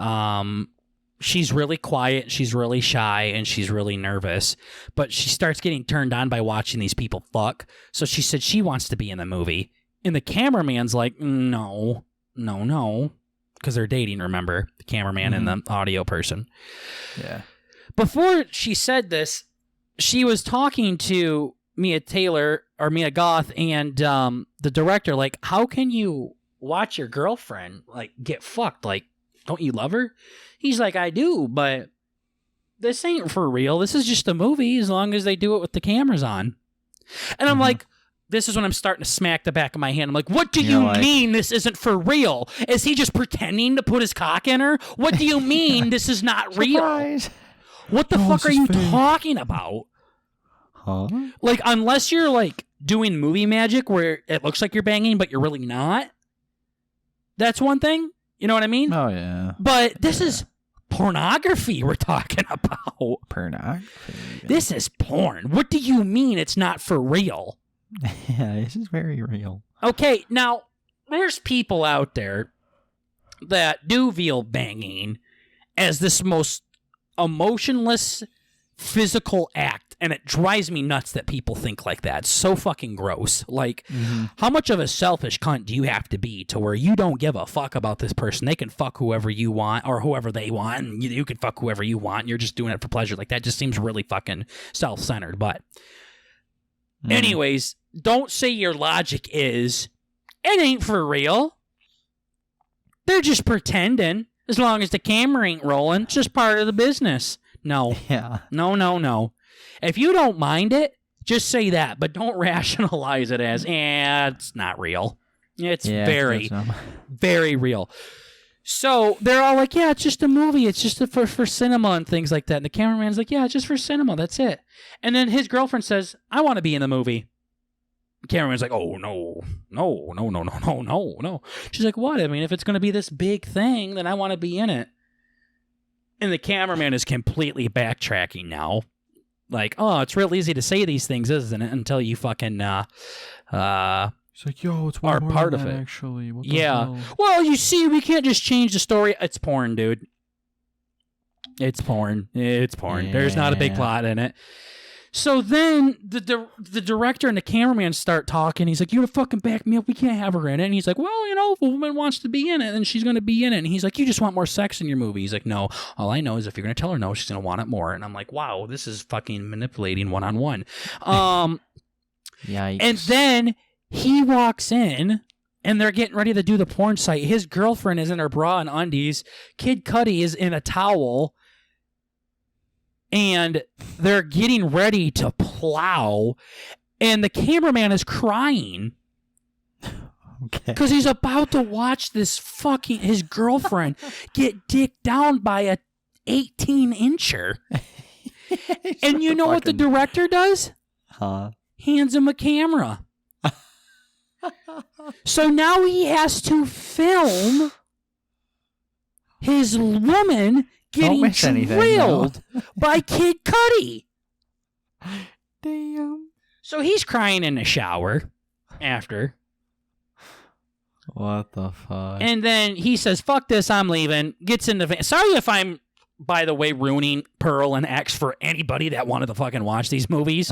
she's really quiet, she's really shy, and she's really nervous. But she starts getting turned on by watching these people fuck. So she said she wants to be in the movie. And the cameraman's like, no. Because they're dating, remember? The cameraman and the audio person. Yeah. Before she said this, she was talking to Mia Goth and the director, like, how can you watch your girlfriend like get fucked? Like, don't you love her? He's like, I do, but this ain't for real. This is just a movie as long as they do it with the cameras on. And I'm like, this is when I'm starting to smack the back of my hand. I'm like, what do you mean this isn't for real? Is he just pretending to put his cock in her? What do you mean this is not real? What the fuck are you talking about? Huh? Like, unless you're, like, doing movie magic where it looks like you're banging, but you're really not. That's one thing. You know what I mean? Oh, yeah. But this is pornography we're talking about. Pornography? This is porn. What do you mean it's not for real? Yeah, this is very real. Okay, now, there's people out there that do view banging as this most emotionless physical act, and it drives me nuts that people think like that. It's so fucking gross. Like, how much of a selfish cunt do you have to be to where you don't give a fuck about this person? They can fuck whoever you want or whoever they want, and you can fuck whoever you want, and you're just doing it for pleasure. Like, that just seems really fucking self-centered. But anyways, don't say your logic is, it ain't for real. They're just pretending. As long as the camera ain't rolling, it's just part of the business. No. Yeah. No. If you don't mind it, just say that, but don't rationalize it as, it's not real. It's very, very real. So they're all like, yeah, it's just a movie. It's just for cinema and things like that. And the cameraman's like, yeah, it's just for cinema. That's it. And then his girlfriend says, I want to be in the movie. The cameraman's like, oh, no. She's like, what? I mean, if it's going to be this big thing, then I want to be in it. And the cameraman is completely backtracking now. Like, oh, it's real easy to say these things, isn't it? Until you fucking it's like, yo, it's are part of it. Actually, what the hell? Well, you see, we can't just change the story. It's porn, dude. It's porn. Yeah. There's not a big plot in it. So then the director and the cameraman start talking. He's like, "You gotta fucking back me up. We can't have her in it." And he's like, "Well, if a woman wants to be in it, then she's gonna be in it." And he's like, "You just want more sex in your movie." He's like, "No, all I know is if you're gonna tell her no, she's gonna want it more." And I'm like, "Wow, this is fucking manipulating one-on-one." Yikes. And then he walks in, and they're getting ready to do the porn site. His girlfriend is in her bra and undies. Kid Cudi is in a towel. And they're getting ready to plow, and the cameraman is crying because he's about to watch his girlfriend get dicked down by a 18-incher. And you know what the director does? Huh? Hands him a camera. So now he has to film his woman getting drilled by Kid Cudi. Damn. So he's crying in the shower after. What the fuck? And then he says, "Fuck this, I'm leaving." Gets in the van. Sorry if I'm, by the way, ruining Pearl and X for anybody that wanted to fucking watch these movies.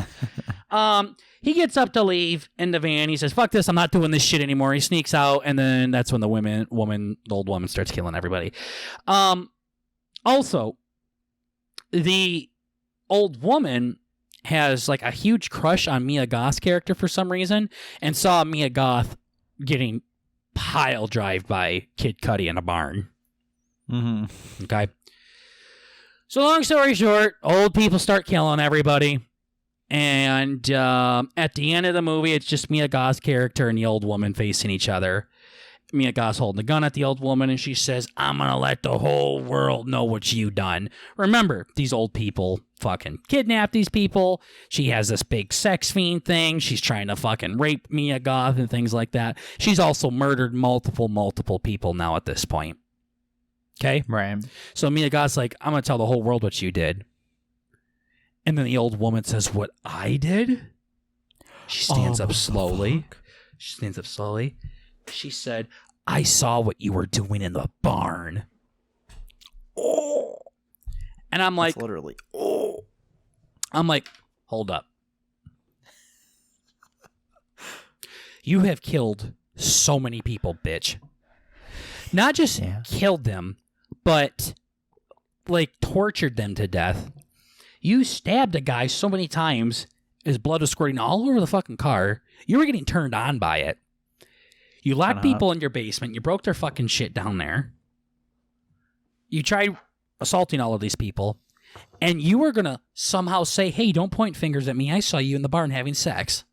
He gets up to leave in the van. He says, "Fuck this, I'm not doing this shit anymore." He sneaks out, and then that's when the old woman starts killing everybody. Also, the old woman has like a huge crush on Mia Goth's character for some reason, and saw Mia Goth getting pile drived by Kid Cudi in a barn. Mm-hmm. Okay. So long story short, old people start killing everybody. And at the end of the movie, it's just Mia Goth's character and the old woman facing each other. Mia Goth's holding a gun at the old woman, and she says, "I'm going to let the whole world know what you done." Remember, these old people fucking kidnap these people. She has this big sex fiend thing. She's trying to fucking rape Mia Goth and things like that. She's also murdered multiple people now at this point. Okay? Right. So Mia Goth's like, "I'm going to tell the whole world what you did." And then the old woman says, "What I did?" She stands up slowly. She stands up slowly. She said, "I saw what you were doing in the barn." Oh. And I'm like, that's literally, oh. I'm like, hold up. You have killed so many people, bitch. Not just killed them, but like tortured them to death. You stabbed a guy so many times, his blood was squirting all over the fucking car. You were getting turned on by it. You locked people in your basement. You broke their fucking shit down there. You tried assaulting all of these people. And you were going to somehow say, "Hey, don't point fingers at me. I saw you in the barn having sex."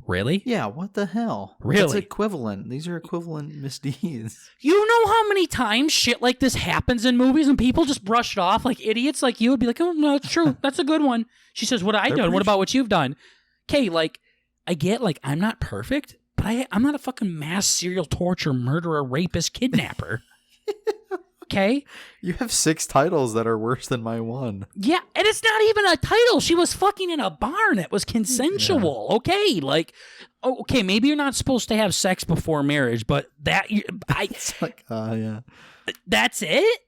Really? Yeah, what the hell? Really? It's equivalent. These are equivalent misdeeds. You know how many times shit like this happens in movies and people just brush it off like idiots like you would be like, "Oh, no, it's true. That's a good one." She says, "What I done? What about what you've done?" Okay, like, I get, like, I'm not perfect. But I'm not a fucking mass serial torture, murderer, rapist, kidnapper. Okay? You have 6 titles that are worse than my one. Yeah, and it's not even a title. She was fucking in a barn. It was consensual. Yeah. Okay? Like, okay, maybe you're not supposed to have sex before marriage, but it's like, yeah. That's it?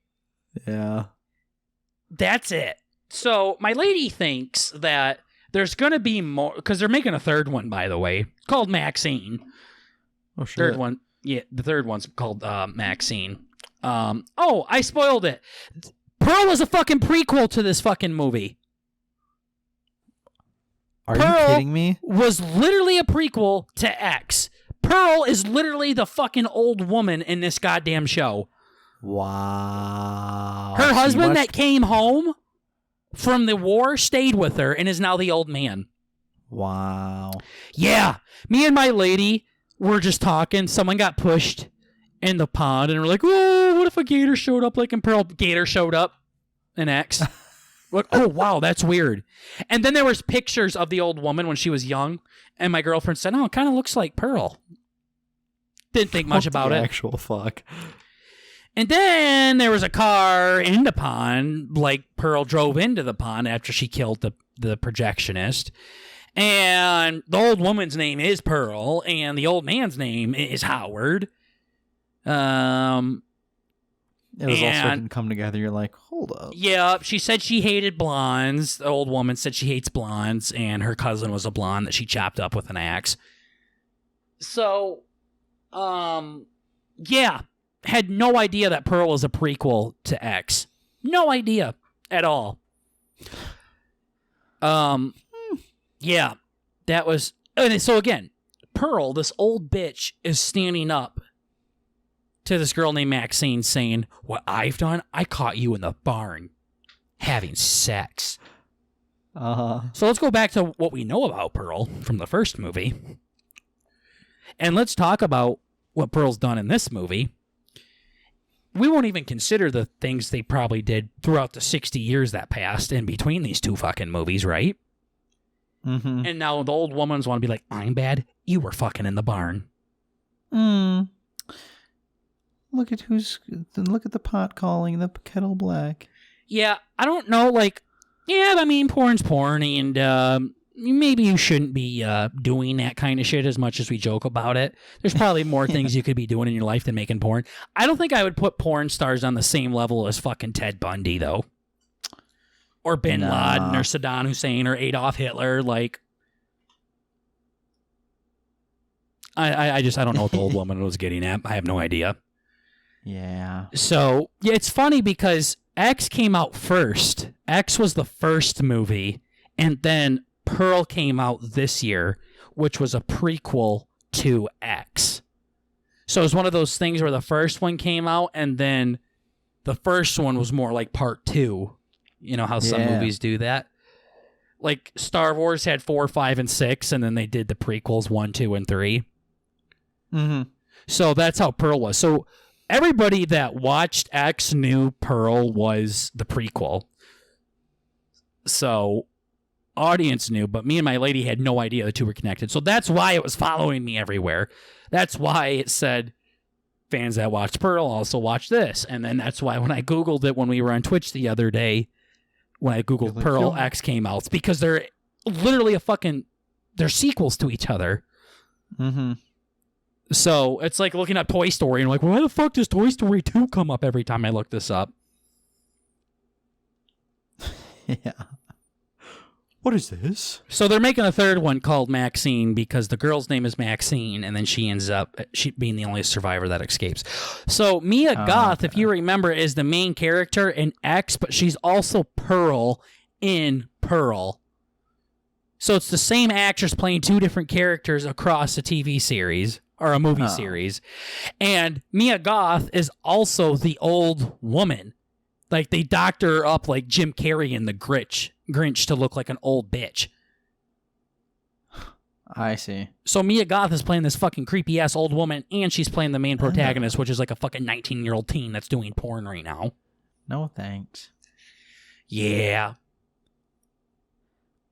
Yeah. That's it. So my lady thinks that there's going to be more, because they're making a third one, by the way, called Maxine. Oh, shit. Third one. Yeah, the third one's called Maxine. I spoiled it. Pearl is a fucking prequel to this fucking movie. Are you kidding me? Was literally a prequel to X. Pearl is literally the fucking old woman in this goddamn show. Wow. Her husband that came home from the war stayed with her and is now the old man. Wow. Yeah. Me and my lady were just talking. Someone got pushed in the pond and we're like, "Oh, what if a gator showed up like in Pearl?" Gator showed up in X. Like, oh, wow, that's weird. And then there was pictures of the old woman when she was young, and my girlfriend said, "Oh, it kind of looks like Pearl." Didn't think much about it. Actual fuck. And then there was a car in the pond, like Pearl drove into the pond after she killed the projectionist. And the old woman's name is Pearl, and the old man's name is Howard. It was all starting to come together. You're like, hold up. Yeah, she said she hated blondes. The old woman said she hates blondes, and her cousin was a blonde that she chopped up with an axe. So, yeah, had no idea that Pearl was a prequel to X. No idea at all. Yeah, that was... And so again, Pearl, this old bitch, is standing up to this girl named Maxine saying, what I've done, I caught you in the barn having sex. So let's go back to what we know about Pearl from the first movie. And let's talk about what Pearl's done in this movie. We won't even consider the things they probably did throughout the 60 years that passed in between these two fucking movies, right? Mm-hmm. And now the old woman's want to be like, I'm bad. You were fucking in the barn. Look at the pot calling the kettle black. Yeah, I don't know, like, yeah, I mean, porn's porn, and maybe you shouldn't be doing that kind of shit as much as we joke about it. There's probably more things you could be doing in your life than making porn. I don't think I would put porn stars on the same level as fucking Ted Bundy, though. Or Bin Laden, or Saddam Hussein, or Adolf Hitler, like... I don't know what the old woman was getting at. I have no idea. Yeah. So, yeah, it's funny because X came out first. X was the first movie, and then Pearl came out this year, which was a prequel to X. So it was one of those things where the first one came out, and then the first one was more like part 2. You know how some movies do that? Like Star Wars had 4, 5, and 6, and then they did the prequels 1, 2, and 3. Mm-hmm. So that's how Pearl was. So everybody that watched X knew Pearl was the prequel. So audience knew, but me and my lady had no idea the two were connected. So that's why it was following me everywhere. That's why it said fans that watched Pearl also watch this. And then that's why when I Googled it when we were on Twitch the other day, when I Googled like, Pearl, X came out. It's because they're literally they're sequels to each other. Mm-hmm. So it's like looking up Toy Story and like, well, why the fuck does Toy Story 2 come up every time I look this up? Yeah. What is this? So they're making a third one called Maxine because the girl's name is Maxine, and then she ends up being the only survivor that escapes. So Mia Goth, if you remember, is the main character in X, but she's also Pearl in Pearl. So it's the same actress playing two different characters across a TV series or a movie series. And Mia Goth is also the old woman. Like, they doctor her up like Jim Carrey in The Grinch to look like an old bitch. I see. So Mia Goth is playing this fucking creepy-ass old woman, and she's playing the main protagonist, which is like a fucking 19-year-old teen that's doing porn right now. No thanks. Yeah.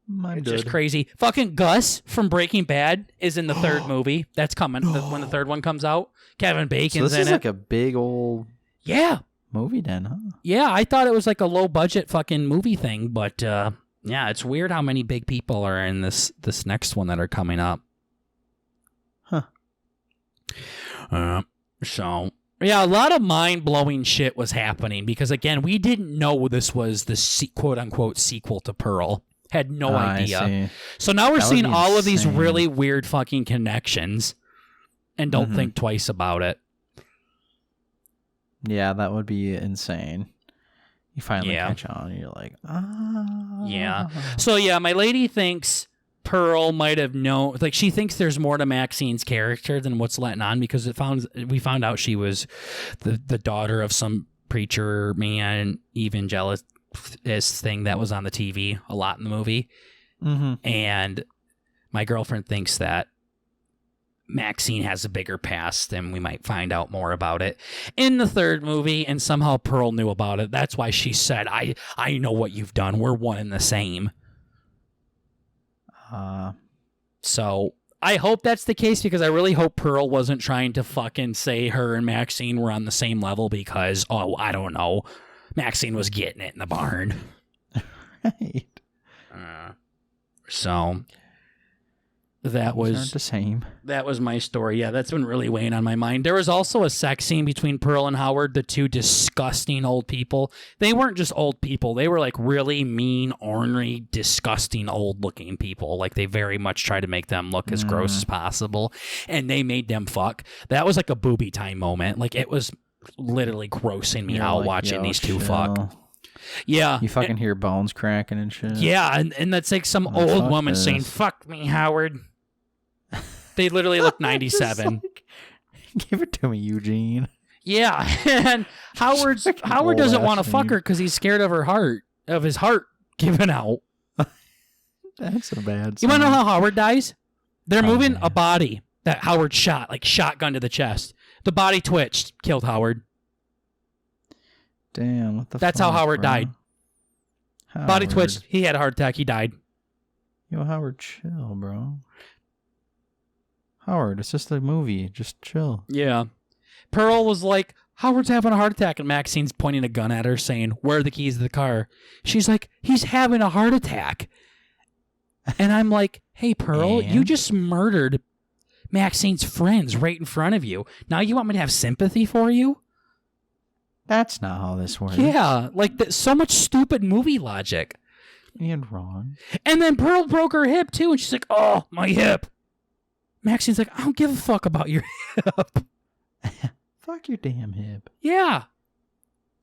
It's just crazy. Fucking Gus from Breaking Bad is in the third movie. That's coming when the third one comes out. Kevin Bacon's in it. So this is like a big old... Yeah. Movie then, huh? Yeah, I thought it was like a low budget fucking movie thing, but yeah, it's weird how many big people are in this next one that are coming up. Huh. So yeah, a lot of mind blowing shit was happening because again, we didn't know this was the quote unquote sequel to Pearl. Had no idea. So now we're seeing all of these really weird fucking connections, and don't think twice about it. Yeah, that would be insane. You finally catch on, and you're like, Yeah. So yeah, my lady thinks Pearl might have known. Like, she thinks there's more to Maxine's character than what's letting on because we found out she was the daughter of some preacher man, evangelist thing that was on the TV a lot in the movie. Mm-hmm. And my girlfriend thinks that Maxine has a bigger past, and we might find out more about it in the third movie, and somehow Pearl knew about it. That's why she said, I know what you've done. We're one and the same. So I hope that's the case because I really hope Pearl wasn't trying to fucking say her and Maxine were on the same level because, I don't know, Maxine was getting it in the barn. Right. So... That Those was aren't the same. That was my story. Yeah, that's been really weighing on my mind. There was also a sex scene between Pearl and Howard, the two disgusting old people. They weren't just old people. They were like really mean, ornery, disgusting, old-looking people. Like they very much try to make them look as gross as possible. And they made them fuck. That was like a booby time moment. Like it was literally grossing me out watching these two fuck. Yeah. You fucking hear bones cracking and shit. Yeah, and that's like some old woman saying, "Fuck me, Howard." They literally look 97. Give it to me, Eugene. Yeah, and Howard doesn't want to fuck her because he's scared of his heart giving out. That's a bad sign. You want to know how Howard dies? They're moving a body that Howard shot, like shotgun to the chest. The body twitched, killed Howard. Damn, what the fuck? That's how Howard died. Howard. Body twitched. He had a heart attack. He died. Yo, Howard, chill, bro. Howard, it's just a movie. Just chill. Yeah. Pearl was like, Howard's having a heart attack, and Maxine's pointing a gun at her saying, "Where are the keys to the car?" She's like, "He's having a heart attack." And I'm like, "Hey, Pearl, you just murdered Maxine's friends right in front of you. Now you want me to have sympathy for you?" That's not how this works. Yeah, like so much stupid movie logic. You're wrong. And then Pearl broke her hip, too, and she's like, "Oh, my hip." Maxine's like, "I don't give a fuck about your hip." Fuck your damn hip. Yeah.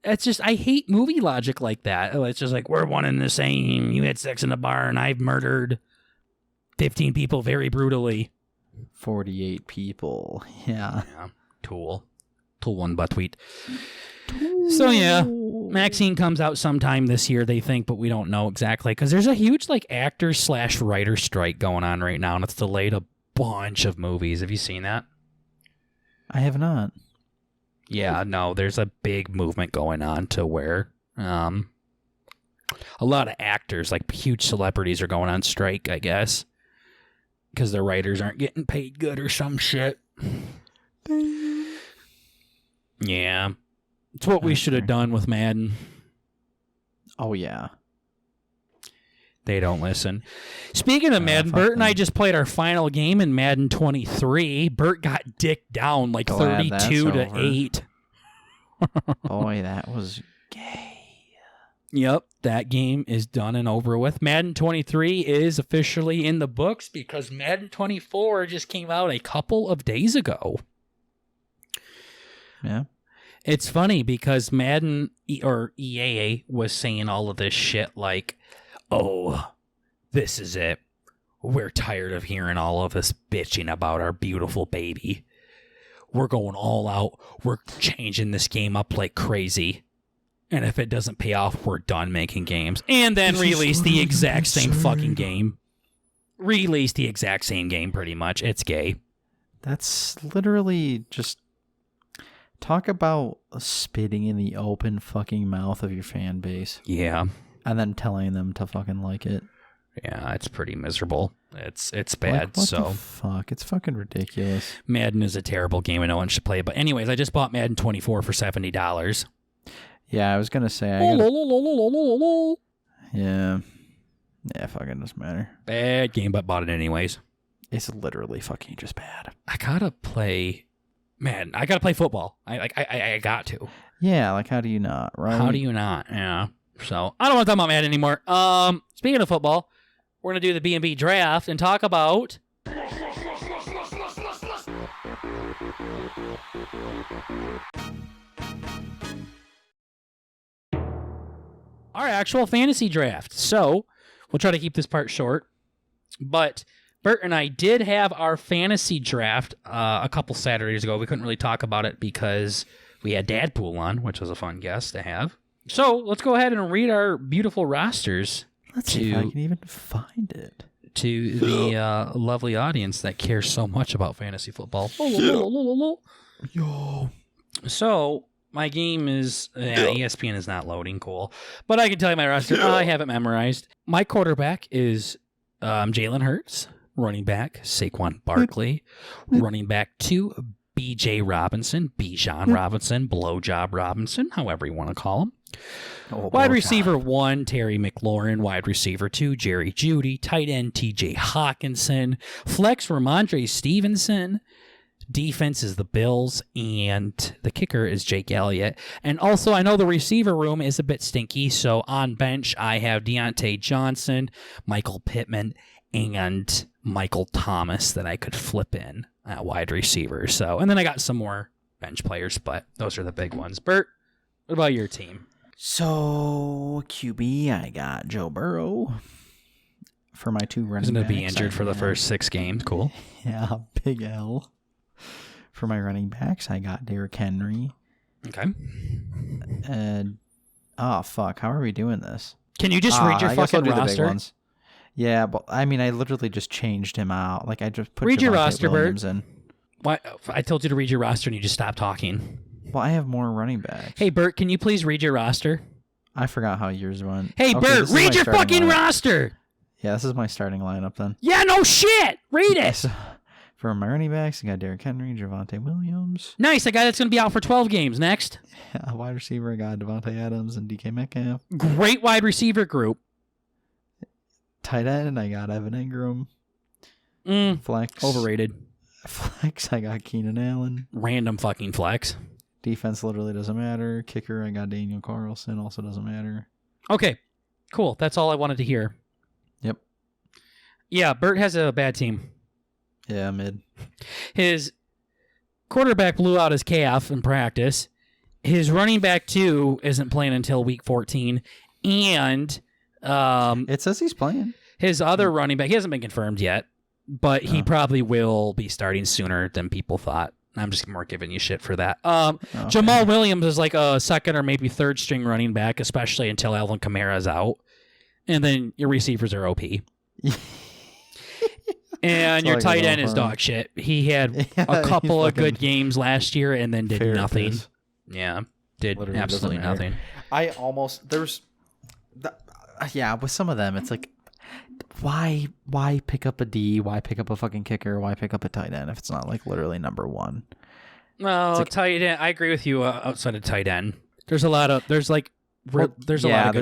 It's just, I hate movie logic like that. Oh, it's just like, we're one and the same. You had sex in the bar, and I've murdered 15 people very brutally. 48 people. Yeah. Tool 1 buttweet. So, yeah. Maxine comes out sometime this year, they think, but we don't know exactly. Because there's a huge, like, actor/writer strike going on right now, and it's delayed a bunch of movies. Have you seen that? I have not. Yeah, no, there's a big movement going on to where a lot of actors, like huge celebrities, are going on strike, I guess, because their writers aren't getting paid good or some shit. Yeah. It's what we should have done with Madden. Oh, yeah. They don't listen. Speaking of Madden, Bert and I just played our final game in Madden 23. Bert got dicked down like 32-8. Boy, that was gay. Yep, that game is done and over with. Madden 23 is officially in the books because Madden 24 just came out a couple of days ago. Yeah. It's funny because Madden or EA was saying all of this shit like, "Oh, this is it. We're tired of hearing all of us bitching about our beautiful baby. We're going all out. We're changing this game up like crazy. And if it doesn't pay off, we're done making games." And then release the exact same fucking game. Release the exact same game, pretty much. It's gay. That's literally just... Talk about spitting in the open fucking mouth of your fan base. Yeah. And then telling them to fucking like it. Yeah, it's pretty miserable. It's bad. What so the fuck? It's fucking ridiculous. Madden is a terrible game and no one should play it. But anyways, I just bought Madden 24 for $70. Yeah, I was gonna say. Yeah, fucking doesn't matter. Bad game, but bought it anyways. It's literally fucking just bad. I gotta play football. I got to. Yeah, like how do you not? Right? How do you not? Yeah. So I don't want to talk about Madden anymore. Speaking of football, we're gonna do the B&B draft and talk about. Our actual fantasy draft. So we'll try to keep this part short, but Bert and I did have our fantasy draft a couple Saturdays ago. We couldn't really talk about it because we had Dadpool on, which was a fun guest to have. So let's go ahead and read our beautiful rosters. Let's see if I can even find it. To the lovely audience that cares so much about fantasy football. Yo. So my game is... ESPN is not loading, cool. But I can tell you my roster. I have it memorized. My quarterback is Jalen Hurts. Running back, Saquon Barkley. Running back 2, B.J. Robinson, Bijan Robinson, Blowjob Robinson, however you want to call him. Wide receiver 1, Terry McLaurin. Wide receiver 2, Jerry Jeudy. Tight end, TJ Hawkinson. Flex, Ramondre Stevenson. Defense is the Bills, and the kicker is Jake Elliott. And also, I know the receiver room is a bit stinky, so on bench, I have Deontay Johnson, Michael Pittman, and Michael Thomas that I could flip in at wide receiver. So, and then I got some more bench players, but those are the big ones. Bert, what about your team? So, QB, I got Joe Burrow. For my 2 running backs. He's going to be injured for the first 6 games. Cool. Yeah, big L. For my running backs, I got Derrick Henry. Okay. And, oh, fuck. How are we doing this? Can you just read your fucking roster? Yeah, but I mean, I literally just changed him out. Like, I just put read your Javonte roster, Williams Bert. in. Why? I told you to read your roster and you just stopped talking. Well, I have more running backs. Hey, Bert, can you please read your roster? I forgot how yours went. Hey, okay, Bert, read your fucking roster. Yeah, this is my starting lineup then. Yeah, no shit. Read it. For my running backs, I got Derrick Henry, Javonte Williams. Nice, a guy that's going to be out for 12 games. Next. Yeah, wide receiver, I got Devontae Adams and DK Metcalf. Great wide receiver group. Tight end, I got Evan Ingram. Flex. Overrated. Flex, I got Keenan Allen. Random fucking flex. Defense literally doesn't matter. Kicker, I got Daniel Carlson. Also doesn't matter. Okay, cool. That's all I wanted to hear. Yep. Yeah, Bert has a bad team. Yeah, mid. His quarterback blew out his calf in practice. His running back, too, isn't playing until week 14. And it says he's playing. His other running back, he hasn't been confirmed yet, but he probably will be starting sooner than people thought. I'm just more giving you shit for that. Okay. Jamal Williams is like a second or maybe third string running back, especially until Alvin Kamara's out. And then your receivers are OP. And your tight end is dog shit. He had a couple of good games last year and then did nothing. Yeah, did literally absolutely nothing. Yeah, with some of them, it's like, why pick up a D? Why pick up a fucking kicker? Why pick up a tight end if it's not like literally number 1? Well, like, tight end. I agree with you. Outside of tight end, there's a lot of good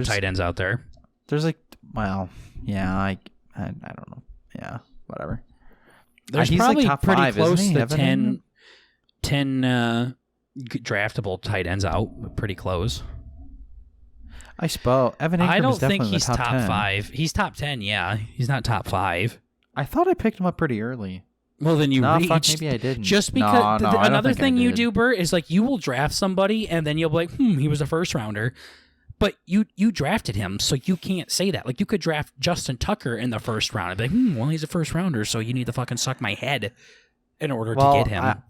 tight ends out there. There's like, well, yeah, I don't know. Yeah, whatever. There's he's probably like top pretty 5, close to Evan 10 draftable tight ends out. Pretty close. I suppose Evan Ingram I don't is definitely think he's in the top 10. 5. He's top 10. Yeah, he's not top 5. I thought I picked him up pretty early. Well, then reached. Fuck, maybe I didn't. Just because another thing you do, Bert, is like you will draft somebody and then you'll be like, he was a first rounder. But you drafted him, so you can't say that. Like, you could draft Justin Tucker in the first round and be like, well, he's a first rounder, so you need to fucking suck my head in order to get him.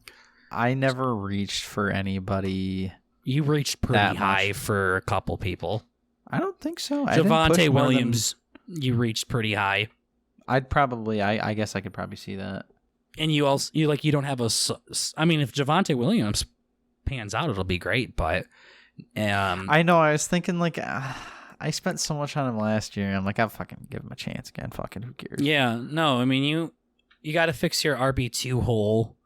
I never reached for anybody. You reached pretty high for a couple people. I don't think so. Javonte Williams, you reached pretty high. I'd probably, I guess I could probably see that. And you don't have I mean, if Javonte Williams pans out, it'll be great, but... I know. I was thinking like I spent so much on him last year. I'm like, I'll fucking give him a chance again. Fucking who cares? Yeah, no. I mean, you got to fix your RB2 hole,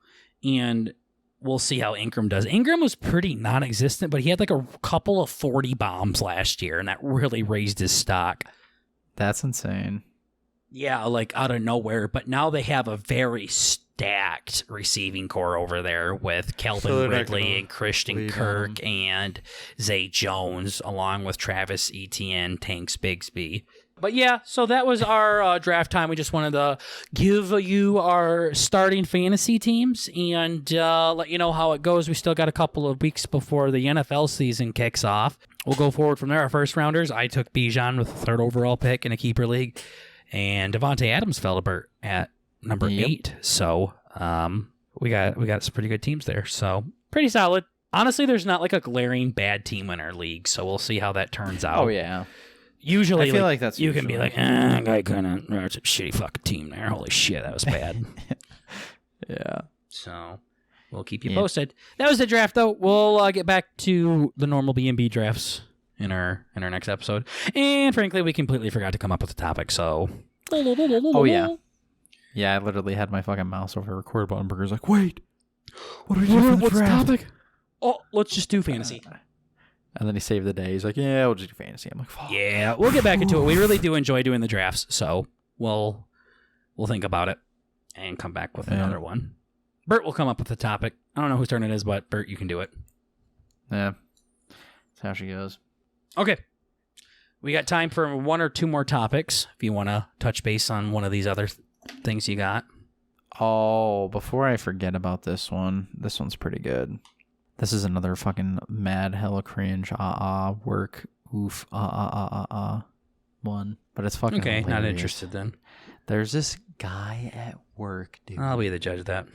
and we'll see how Ingram does. Ingram was pretty non-existent, but he had like a couple of 40 bombs last year, and that really raised his stock. That's insane. Yeah, like out of nowhere. But now they have a very stacked receiving core over there with Calvin Ridley and Christian Kirk and Zay Jones, along with Travis Etienne, Tanks Bigsby. But yeah, so that was our draft time. We just wanted to give you our starting fantasy teams and let you know how it goes. We still got a couple of weeks before the NFL season kicks off. We'll go forward from there. Our first rounders, I took Bijan with the 3rd overall pick in a keeper league. And Devontae Adams fell to Bert at number 8. So we got some pretty good teams there. So pretty solid. Honestly, there's not like a glaring bad team in our league. So we'll see how that turns out. Oh, yeah. Usually, I feel like that's you can be like, guy it's a shitty fucking team there. Holy shit, that was bad. Yeah. So we'll keep you posted. That was the draft, though. We'll get back to the normal B&B drafts in our next episode. And frankly, we completely forgot to come up with a topic, so... Oh, yeah. Yeah, I literally had my fucking mouse over record button. Burger's like, wait, what are you doing for the draft? Topic? Oh, let's just do fantasy. And then he saved the day. He's like, yeah, we'll just do fantasy. I'm like, fuck. Yeah, we'll get back into it. We really do enjoy doing the drafts, so we'll think about it and come back with another one. Bert will come up with a topic. I don't know whose turn it is, but Bert, you can do it. Yeah. That's how she goes. Okay. We got time for one or two more topics if you want to touch base on one of these other things you got. Oh, before I forget about this one's pretty good. This is another fucking mad hella cringe work oof one, but it's fucking okay. hilarious. Not interested then. There's this guy at work, dude. I'll be the judge of that.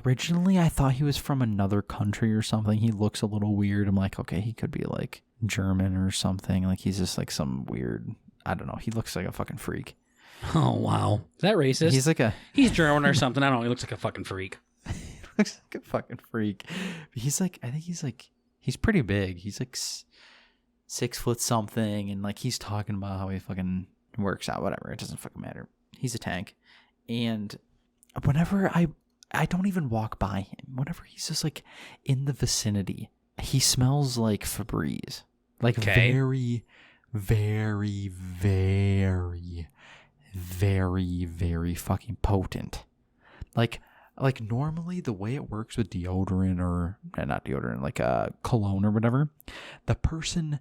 Originally I thought he was from another country or something. He looks a little weird. I'm like, okay, he could be like German or something. Like he's just like some weird, I don't know. He looks like a fucking freak. Oh wow, is that racist? He's German or something. I don't know. He looks like a fucking freak. Looks like a fucking freak. But he's like, I think he's pretty big. He's like 6 foot something, and like he's talking about how he fucking works out. Whatever, it doesn't fucking matter. He's a tank, and whenever I don't even walk by him. Whenever he's just like in the vicinity, he smells like Febreze, like very, very, very, very, very fucking potent, like normally the way it works with deodorant or not deodorant, like a cologne or whatever, the person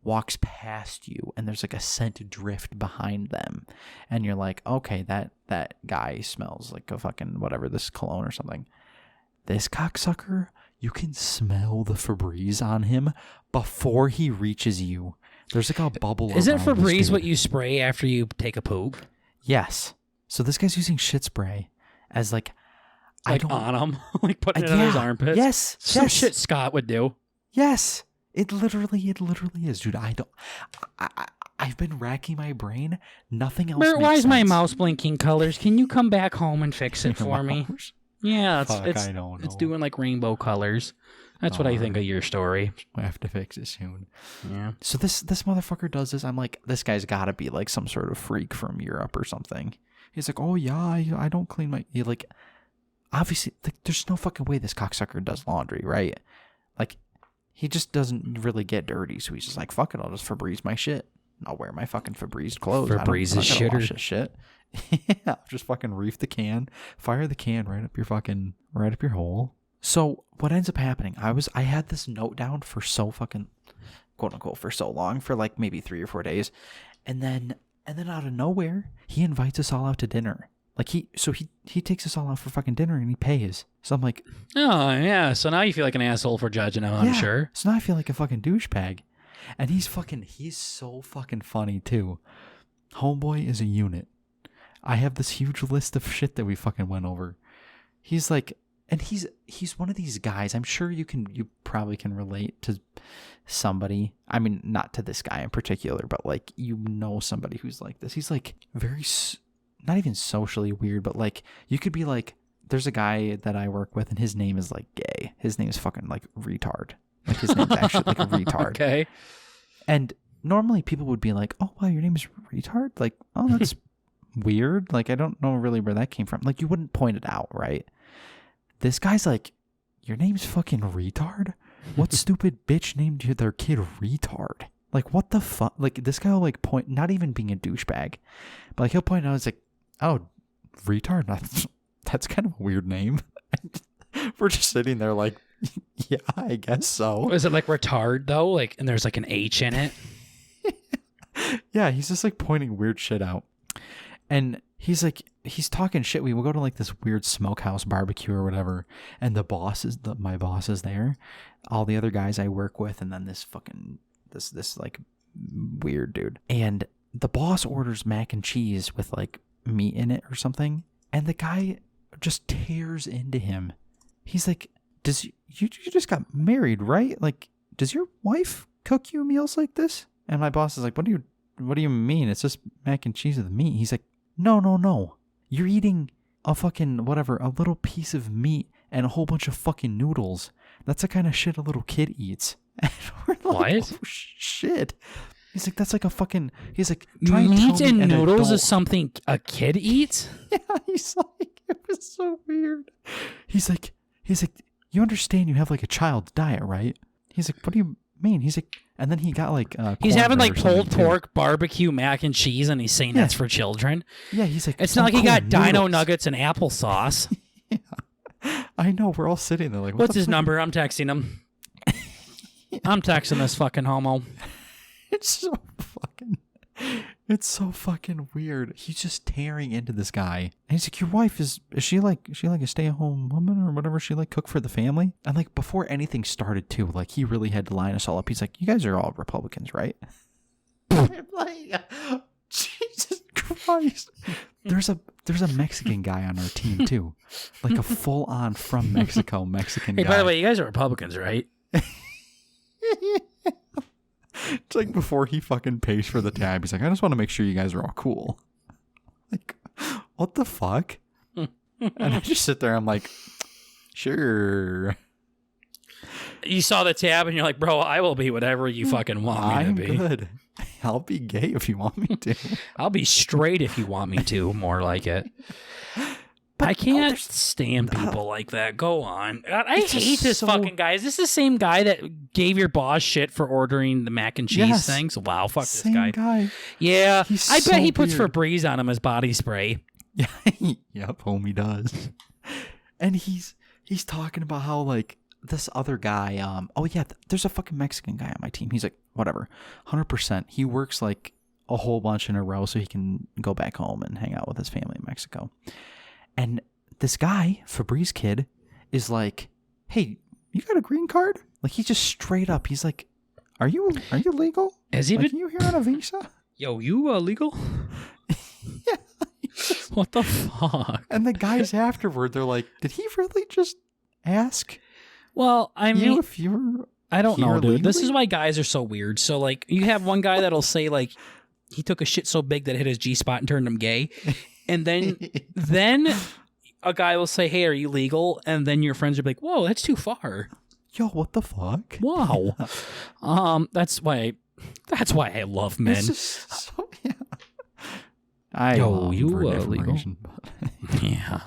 walks past you and there's like a scent drift behind them and you're like, okay, that guy smells like a fucking whatever, this cologne or something. This cocksucker, you can smell the Febreze on him before he reaches you. There's like a bubble. Isn't Febreze what you spray after you take a poop? Yes. So this guy's using shit spray as like on him, like putting it on his armpits. Yes, some shit Scott would do. Yes, it literally is, dude. I've been racking my brain. Nothing else. Bert, why is sense. my mouse blinking colors? Can you come back home and fix it for me? Yeah, it's doing like rainbow colors. That's what I think of your story. I have to fix it soon. Yeah. So this motherfucker does this. I'm like, this guy's got to be like some sort of freak from Europe or something. He's like, oh yeah, I don't clean my like. Obviously, like, there's no fucking way this cocksucker does laundry, right? Like, he just doesn't really get dirty, so he's just like, fuck it, I'll just Febreze my shit. I'll wear my fucking Febreze clothes. Febreze is shitter. Wash this shit. Yeah, just fucking reef the can, fire the can right up your hole. So what ends up happening? I had this note down for so fucking quote unquote for so long, for like maybe 3 or 4 days, and then out of nowhere, he invites us all out to dinner. Like he takes us all out for fucking dinner and he pays. So I'm like, oh yeah. So now you feel like an asshole for judging him. I'm sure. So now I feel like a fucking douchebag, and he's so fucking funny too. Homeboy is a unit. I have this huge list of shit that we fucking went over. He's like, and he's one of these guys. I'm sure you probably can relate to somebody. I mean, not to this guy in particular, but like somebody who's like this. He's like very. Not even socially weird, but like you could be like, there's a guy that I work with and his name is like gay. His name is fucking like retard. Like his name's actually like a retard. Okay. And normally people would be like, oh wow, your name is retard? Like, oh, that's weird. Like, I don't know really where that came from. Like, you wouldn't point it out, right? This guy's like, your name's fucking retard? What stupid bitch named their kid retard? Like, what the fuck? Like, this guy will like point, not even being a douchebag, but like he'll point out, it's like, oh, retard? That's kind of a weird name. We're just sitting there like, yeah, I guess so. Is it like retard though? Like, and there's like an H in it? Yeah, he's just like pointing weird shit out. And he's talking shit. We will go to like this weird smokehouse barbecue or whatever. And my boss is there. All the other guys I work with. And then this fucking, this like weird dude. And the boss orders mac and cheese with like meat in it or something, and the guy just tears into him. He's like, you just got married, right? Like, does your wife cook you meals like this? And my boss is like, what do you mean? It's just mac and cheese with meat. He's like, no, you're eating a fucking whatever, a little piece of meat and a whole bunch of fucking noodles. That's the kind of shit a little kid eats. And we're like, what? Oh shit. He's like, that's like a fucking, he's like, meat and noodles is something a kid eats? Yeah, he's like, it was so weird. He's like, you understand you have like a child's diet, right? He's like, what do you mean? He's like, and then he got like he's having like pulled pork, pork, barbecue, mac and cheese, and he's saying that's for children. Yeah, he's like, it's not like he got noodles. dino nuggets and applesauce. Yeah. I know. We're all sitting there like, what's his number? I'm texting him. I'm texting this fucking homo. It's so fucking weird. He's just tearing into this guy. And he's like, your wife is she like a stay-at-home woman or whatever? She like cook for the family? And like before anything started too, like he really had to line us all up. He's like, you guys are all Republicans, right? I'm like, Jesus Christ. There's a Mexican guy on our team too. Like a full-on from Mexico Mexican guy. Hey, by the way, you guys are Republicans, right? It's like before he fucking pays for the tab, he's like, I just want to make sure you guys are all cool. Like, what the fuck? And I just sit there, I'm like, sure. You saw the tab and you're like, bro, I will be whatever you fucking want me to be. I'm good. I'll be gay if you want me to. I'll be straight if you want me to, more like it. But I can't stand people like that. Go on. God, I hate this fucking guy. Is this the same guy that gave your boss shit for ordering the mac and cheese things? Wow, fuck this guy. Yeah, I bet he puts Febreze on him as body spray. Yeah, yep, homie does. And he's talking about how like this other guy. Oh yeah, there's a fucking Mexican guy on my team. He's like, whatever, 100%. He works like a whole bunch in a row so he can go back home and hang out with his family in Mexico. And this guy, Febreze kid, is like, hey, you got a green card? Like, he's just straight up. He's like, are you legal? Has he been? You here on a visa? Yo, you legal? Yeah. What the fuck? And the guys afterward, they're like, did he really just ask? Well, I mean, if you're I don't know, dude. legally? This is why guys are so weird. So, like, you have one guy that'll say, like, he took a shit so big that it hit his G-spot and turned him gay. And then a guy will say, hey, are you legal? And then your friends will be like, whoa, that's too far. Yo, what the fuck? Wow. That's why I love men. It's just so, yeah. You legal? Yeah.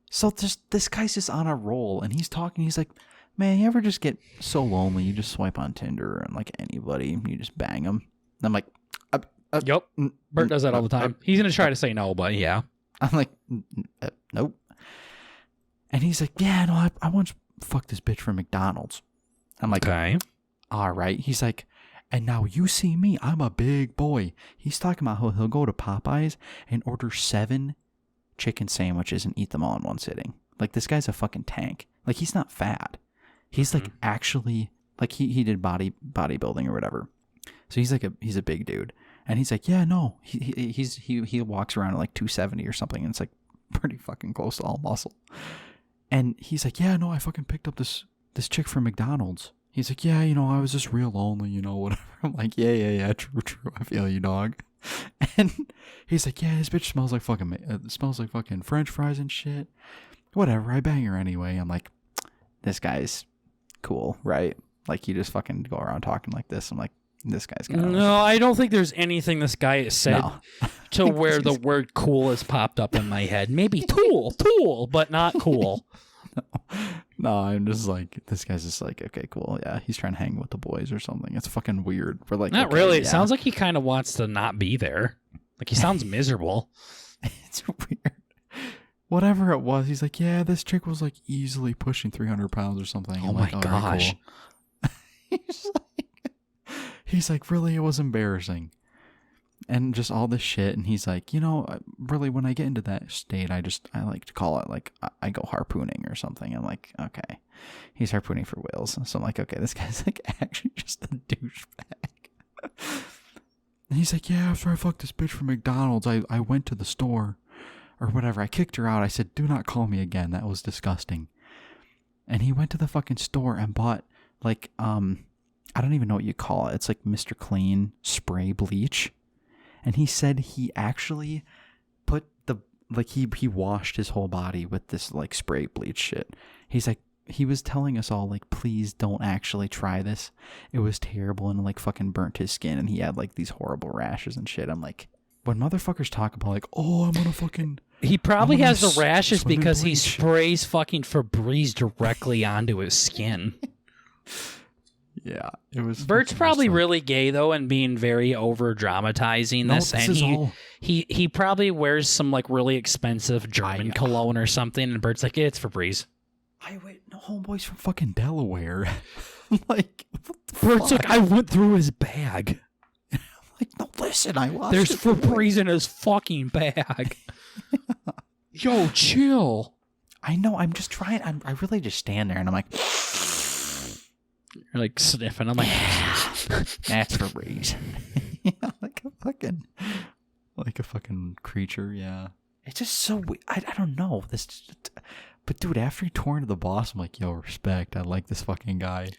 So this guy's just on a roll, and he's talking. He's like, man, you ever just get so lonely? You just swipe on Tinder and like anybody, you just bang them. And I'm like, yep. Bert does that all the time. He's going to try to say no, but yeah. I'm like, nope. And he's like, yeah, no, I once fucked this bitch from McDonald's. I'm like, okay. All right. He's like, and now you see me. I'm a big boy. He's talking about how he'll go to Popeyes and order 7 chicken sandwiches and eat them all in one sitting. Like, this guy's a fucking tank. Like, he's not fat. He's like actually, like he did bodybuilding or whatever. So he's a big dude. And he's like, yeah, no, he walks around at like 270 or something, and it's like pretty fucking close to all muscle. And he's like, yeah, no, I fucking picked up this chick from McDonald's. He's like, yeah, I was just real lonely, whatever. I'm like, yeah, true, I feel you, dog. And he's like, yeah, this bitch smells like fucking French fries and shit. Whatever, I bang her anyway. I'm like, this guy's cool, right? Like, you just fucking go around talking like this. I'm like, this guy's kind of... No, I don't think there's anything this guy has said to where the word cool has popped up in my head. Maybe tool, but not cool. No, I'm just like, this guy's just like, okay, cool. Yeah, he's trying to hang with the boys or something. It's fucking weird. We're like, not really. Yeah. It sounds like he kind of wants to not be there. Like, he sounds miserable. It's weird. Whatever it was, he's like, yeah, this chick was like easily pushing 300 pounds or something. Oh my gosh. Right, cool. He's like, really, it was embarrassing. And just all this shit. And he's like, really, when I get into that state, I like to call it like, I go harpooning or something. I'm like, okay. He's harpooning for whales. So I'm like, okay, this guy's like actually just a douchebag. And he's like, yeah, after I fucked this bitch from McDonald's, I went to the store or whatever. I kicked her out. I said, do not call me again. That was disgusting. And he went to the fucking store and bought like, I don't even know what you call it. It's like Mr. Clean spray bleach. And he said he actually put he washed his whole body with this like spray bleach shit. He's like, he was telling us all like, please don't actually try this. It was terrible and like fucking burnt his skin and he had like these horrible rashes and shit. I'm like, when motherfuckers talk about like, oh, I'm gonna fucking... He probably has the rashes because he sprays fucking Febreze directly onto his skin. Yeah, it was. Bert's probably like, really gay though, and being very over dramatizing no, this. this And is all. he probably wears some like really expensive German cologne or something, and Bert's like, it's Febreze. No, homeboy's from fucking Delaware. Like, Bert's like, I went through his bag. like, no, listen, I watched. There's it Febreze in his fucking bag. Yo, chill. I know. I'm just trying. I really just stand there and I'm like, You're like sniffing. I'm like, that's Febreze. Yeah, like a fucking creature. Yeah, it's just so weird. I don't know this. But dude, after he tore into the boss, I'm like, yo, respect. I like this fucking guy.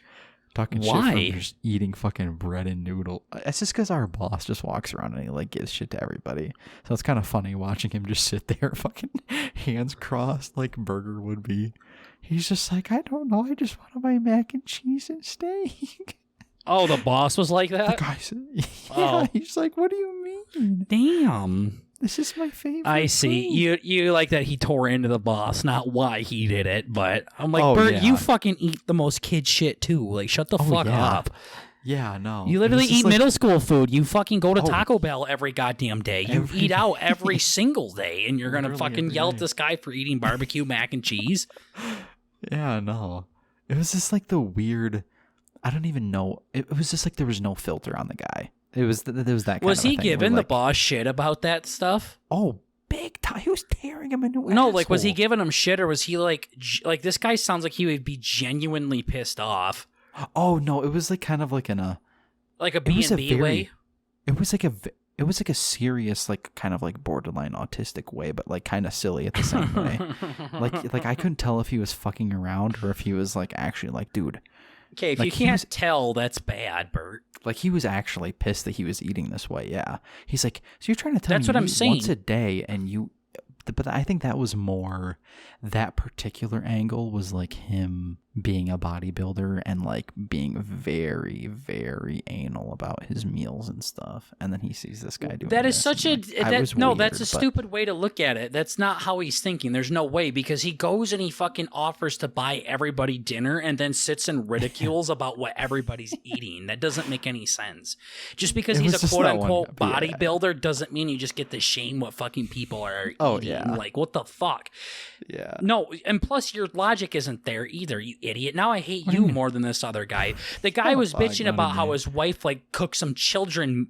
Talking Why? shit from just eating fucking bread and noodle. It's just because our boss just walks around and he like gives shit to everybody. So it's kind of funny watching him just sit there, fucking hands crossed like Burger would be. He's just like, I don't know. I just want my mac and cheese and steak. oh, the boss was like The that? guy said, yeah. Oh. He's like, what do you mean? Damn. This is my favorite. I see. food." You like that he tore into the boss, not why he did it, but I'm like, Oh, Bert, yeah. you fucking eat the most kid shit too. Like, shut the fuck yeah. up. Yeah, no. You It literally was just eat like- middle school food. You fucking go to Oh. Taco Bell every goddamn day. You Every eat out day. every single day, and you're gonna Literally fucking every yell at day. this guy for eating barbecue mac and cheese. Yeah, no. It was just like the weird. I don't even know. It was just like there was no filter on the guy. There was that kind Was of a he thing giving where, the like, boss shit about that stuff? Oh, big time. He was tearing him into No, like, was he asshole. giving him shit, or was he like this guy sounds like he would be genuinely pissed off, Oh no, it was like kind of like like a It was a B&B way? It was like a serious, like kind of like borderline autistic way, but like kind of silly at the same way. Like I couldn't tell if he was fucking around or if he was like actually like, dude, Okay, if like, you he can't was- tell, that's bad, Bert. like he was actually pissed that he was eating this way. Yeah, he's like, so you're trying to tell That's me what you I'm eat once saying. a day and you. But I think that was more, that particular angle was like him being a bodybuilder and like being very, very anal about his meals and stuff. And then he sees this guy doing That is this, such and, a like, I was no. weird, That's a but- stupid way to look at it. That's not how he's thinking. There's no way, because he goes and he fucking offers to buy everybody dinner and then sits and ridicules about what everybody's eating. That doesn't make any sense. Just because It he's was a just quote that one unquote guy, yeah. bodybuilder doesn't mean you just get to shame what fucking people are Oh, eating. yeah. Like, what the fuck? Yeah. No, and plus your logic isn't there either, you idiot. Now I hate What do you you mean? more than this other guy. The guy was fuck, bitching not about a how man. his wife like cooks some children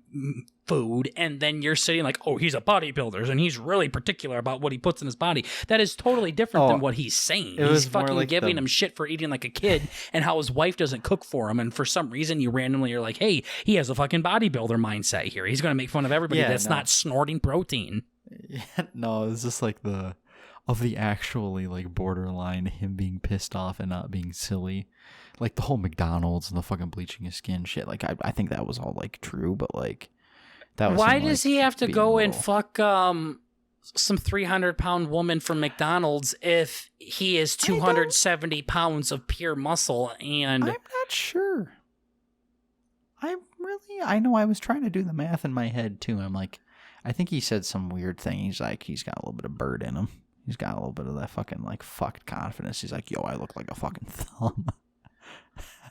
food, and then you're sitting like, oh, he's a bodybuilder and he's really particular about what he puts in his body. That is totally different than Oh, what he's saying. it He's was more fucking like giving the- him shit for eating like a kid and how his wife doesn't cook for him, and for some reason you randomly are like, hey, he has a fucking bodybuilder mindset here. He's gonna make fun of everybody Yeah, that's no. not snorting protein. Yeah, no, it's just like the actually like borderline him being pissed off and not being silly. Like the whole McDonald's and the fucking bleaching his skin shit. Like I think that was all like true, but like that was Why him, does like, he have to being go a and little- fuck some 300-pound woman from McDonald's if he is 270 pounds of pure muscle? And I'm not sure. I know I was trying to do the math in my head too. I'm like, I think he said some weird thing. He's like, he's got a little bit of bird in him. He's got a little bit of that fucking like fucked confidence. He's like, yo, I look like a fucking thumb.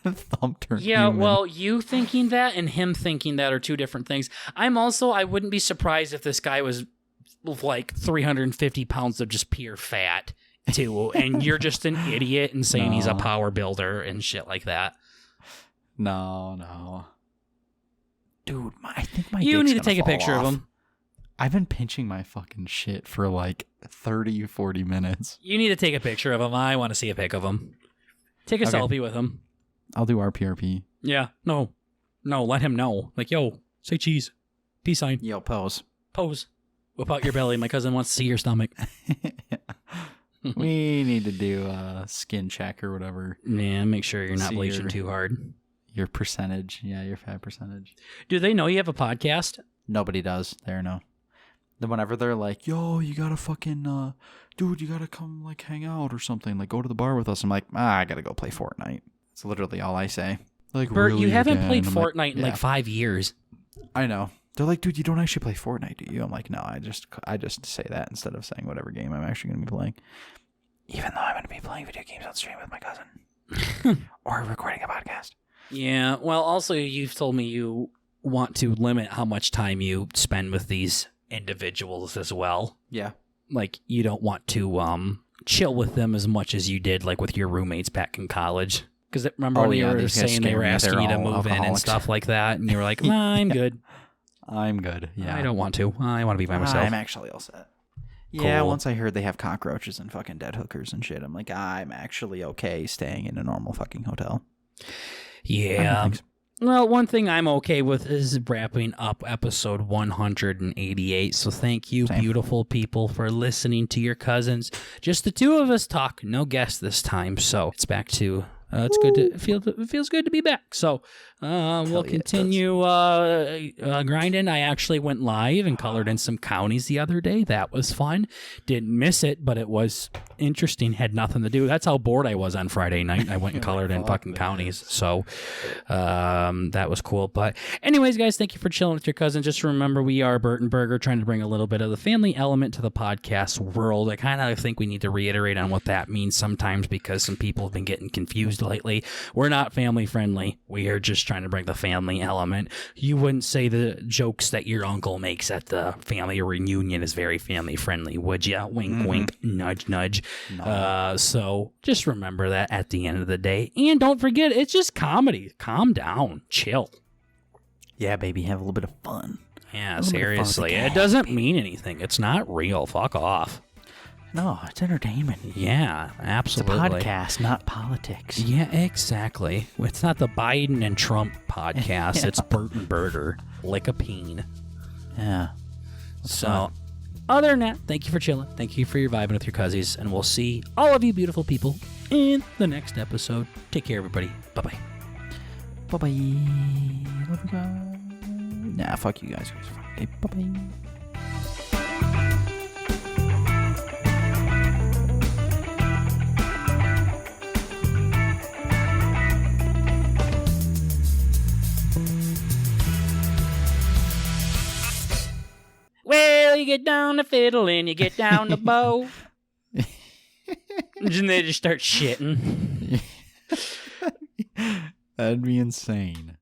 Thumb turned yeah, human. well, you thinking that and him thinking that are two different things. I wouldn't be surprised if this guy was like 350 pounds of just pure fat too, and you're just an idiot and saying he's a No. power builder and shit like that. No. Dude, I think my You dick's need to gonna take a fall picture of off. him. I've been pinching my fucking shit for like 30, 40 minutes. You need to take a picture of him. I want to see a pic of him. Take a Okay. selfie with him. I'll do RPRP. Yeah, no, let him know. Like, yo, say cheese. Peace sign. Yo, pose. Pose. Whip out your belly. My cousin wants to see your stomach. We need to do a skin check or whatever. Yeah, make sure you're not See bleaching your- too hard. Your percentage. Yeah, your fat percentage. Do they know you have a podcast? Nobody does. There, no. Then whenever they're like, yo, you gotta fucking, dude, you gotta come, like, hang out or something. Like, go to the bar with us. I'm like, I gotta go play Fortnite. That's literally all I say. Like, Bert, really you haven't again? played I'm like, Fortnite in "Yeah." like 5 years. I know. They're like, dude, you don't actually play Fortnite, do you? I'm like, no, I just say that instead of saying whatever game I'm actually going to be playing. Even though I'm going to be playing video games on stream with my cousin. or recording a podcast. Yeah. Well, also, you've told me you want to limit how much time you spend with these individuals as well. Yeah. Like, you don't want to chill with them as much as you did, like, with your roommates back in college. Because remember when you were saying they were asking you to move in and stuff like that, and you were like, I'm good. I'm good. Yeah. I don't want to. I want to be by myself. I'm actually all set. Yeah, Cool. once I heard they have cockroaches and fucking dead hookers and shit, I'm like, I'm actually okay staying in a normal fucking hotel. Yeah. Well, one thing I'm okay with is wrapping up episode 188. So thank you, beautiful people, for listening to your cousins. Just the two of us talk, no guests this time. So it's back to it's good to it feels good to be back. So we'll continue grinding. I actually went live and colored in some counties the other day. That was fun. Didn't miss it, but it was interesting. Had nothing to do. That's how bored I was on Friday night. I went and colored in fucking counties. So that was cool. But anyways, guys, thank you for chilling with your cousin. Just remember, we are Bert and Burger, trying to bring a little bit of the family element to the podcast world. I kind of think we need to reiterate on what that means sometimes, because some people have been getting confused lately. We're not family friendly. We are just trying to bring the family element. You wouldn't say the jokes that your uncle makes at the family reunion is very family friendly, would you? Wink, wink, nudge, nudge. No. So just remember that at the end of the day. And don't forget, it's just comedy. Calm down. Chill. Yeah, baby. Have a little bit of fun. Yeah, seriously. It doesn't mean anything. It's not real. Fuck off. No, it's entertainment. Yeah, absolutely. It's a podcast, not politics. Yeah, exactly. It's not the Biden and Trump podcast. It's Bert and Burger. Lick a peen. Yeah. So, other than that, thank you for chilling. Thank you for your vibing with your cousins. And we'll see all of you beautiful people in the next episode. Take care, everybody. Bye-bye. Bye-bye. Love you guys. Nah, fuck you guys. Okay, bye-bye. Well, you get down the fiddle and you get down the bow. And they just start shitting. That'd be insane.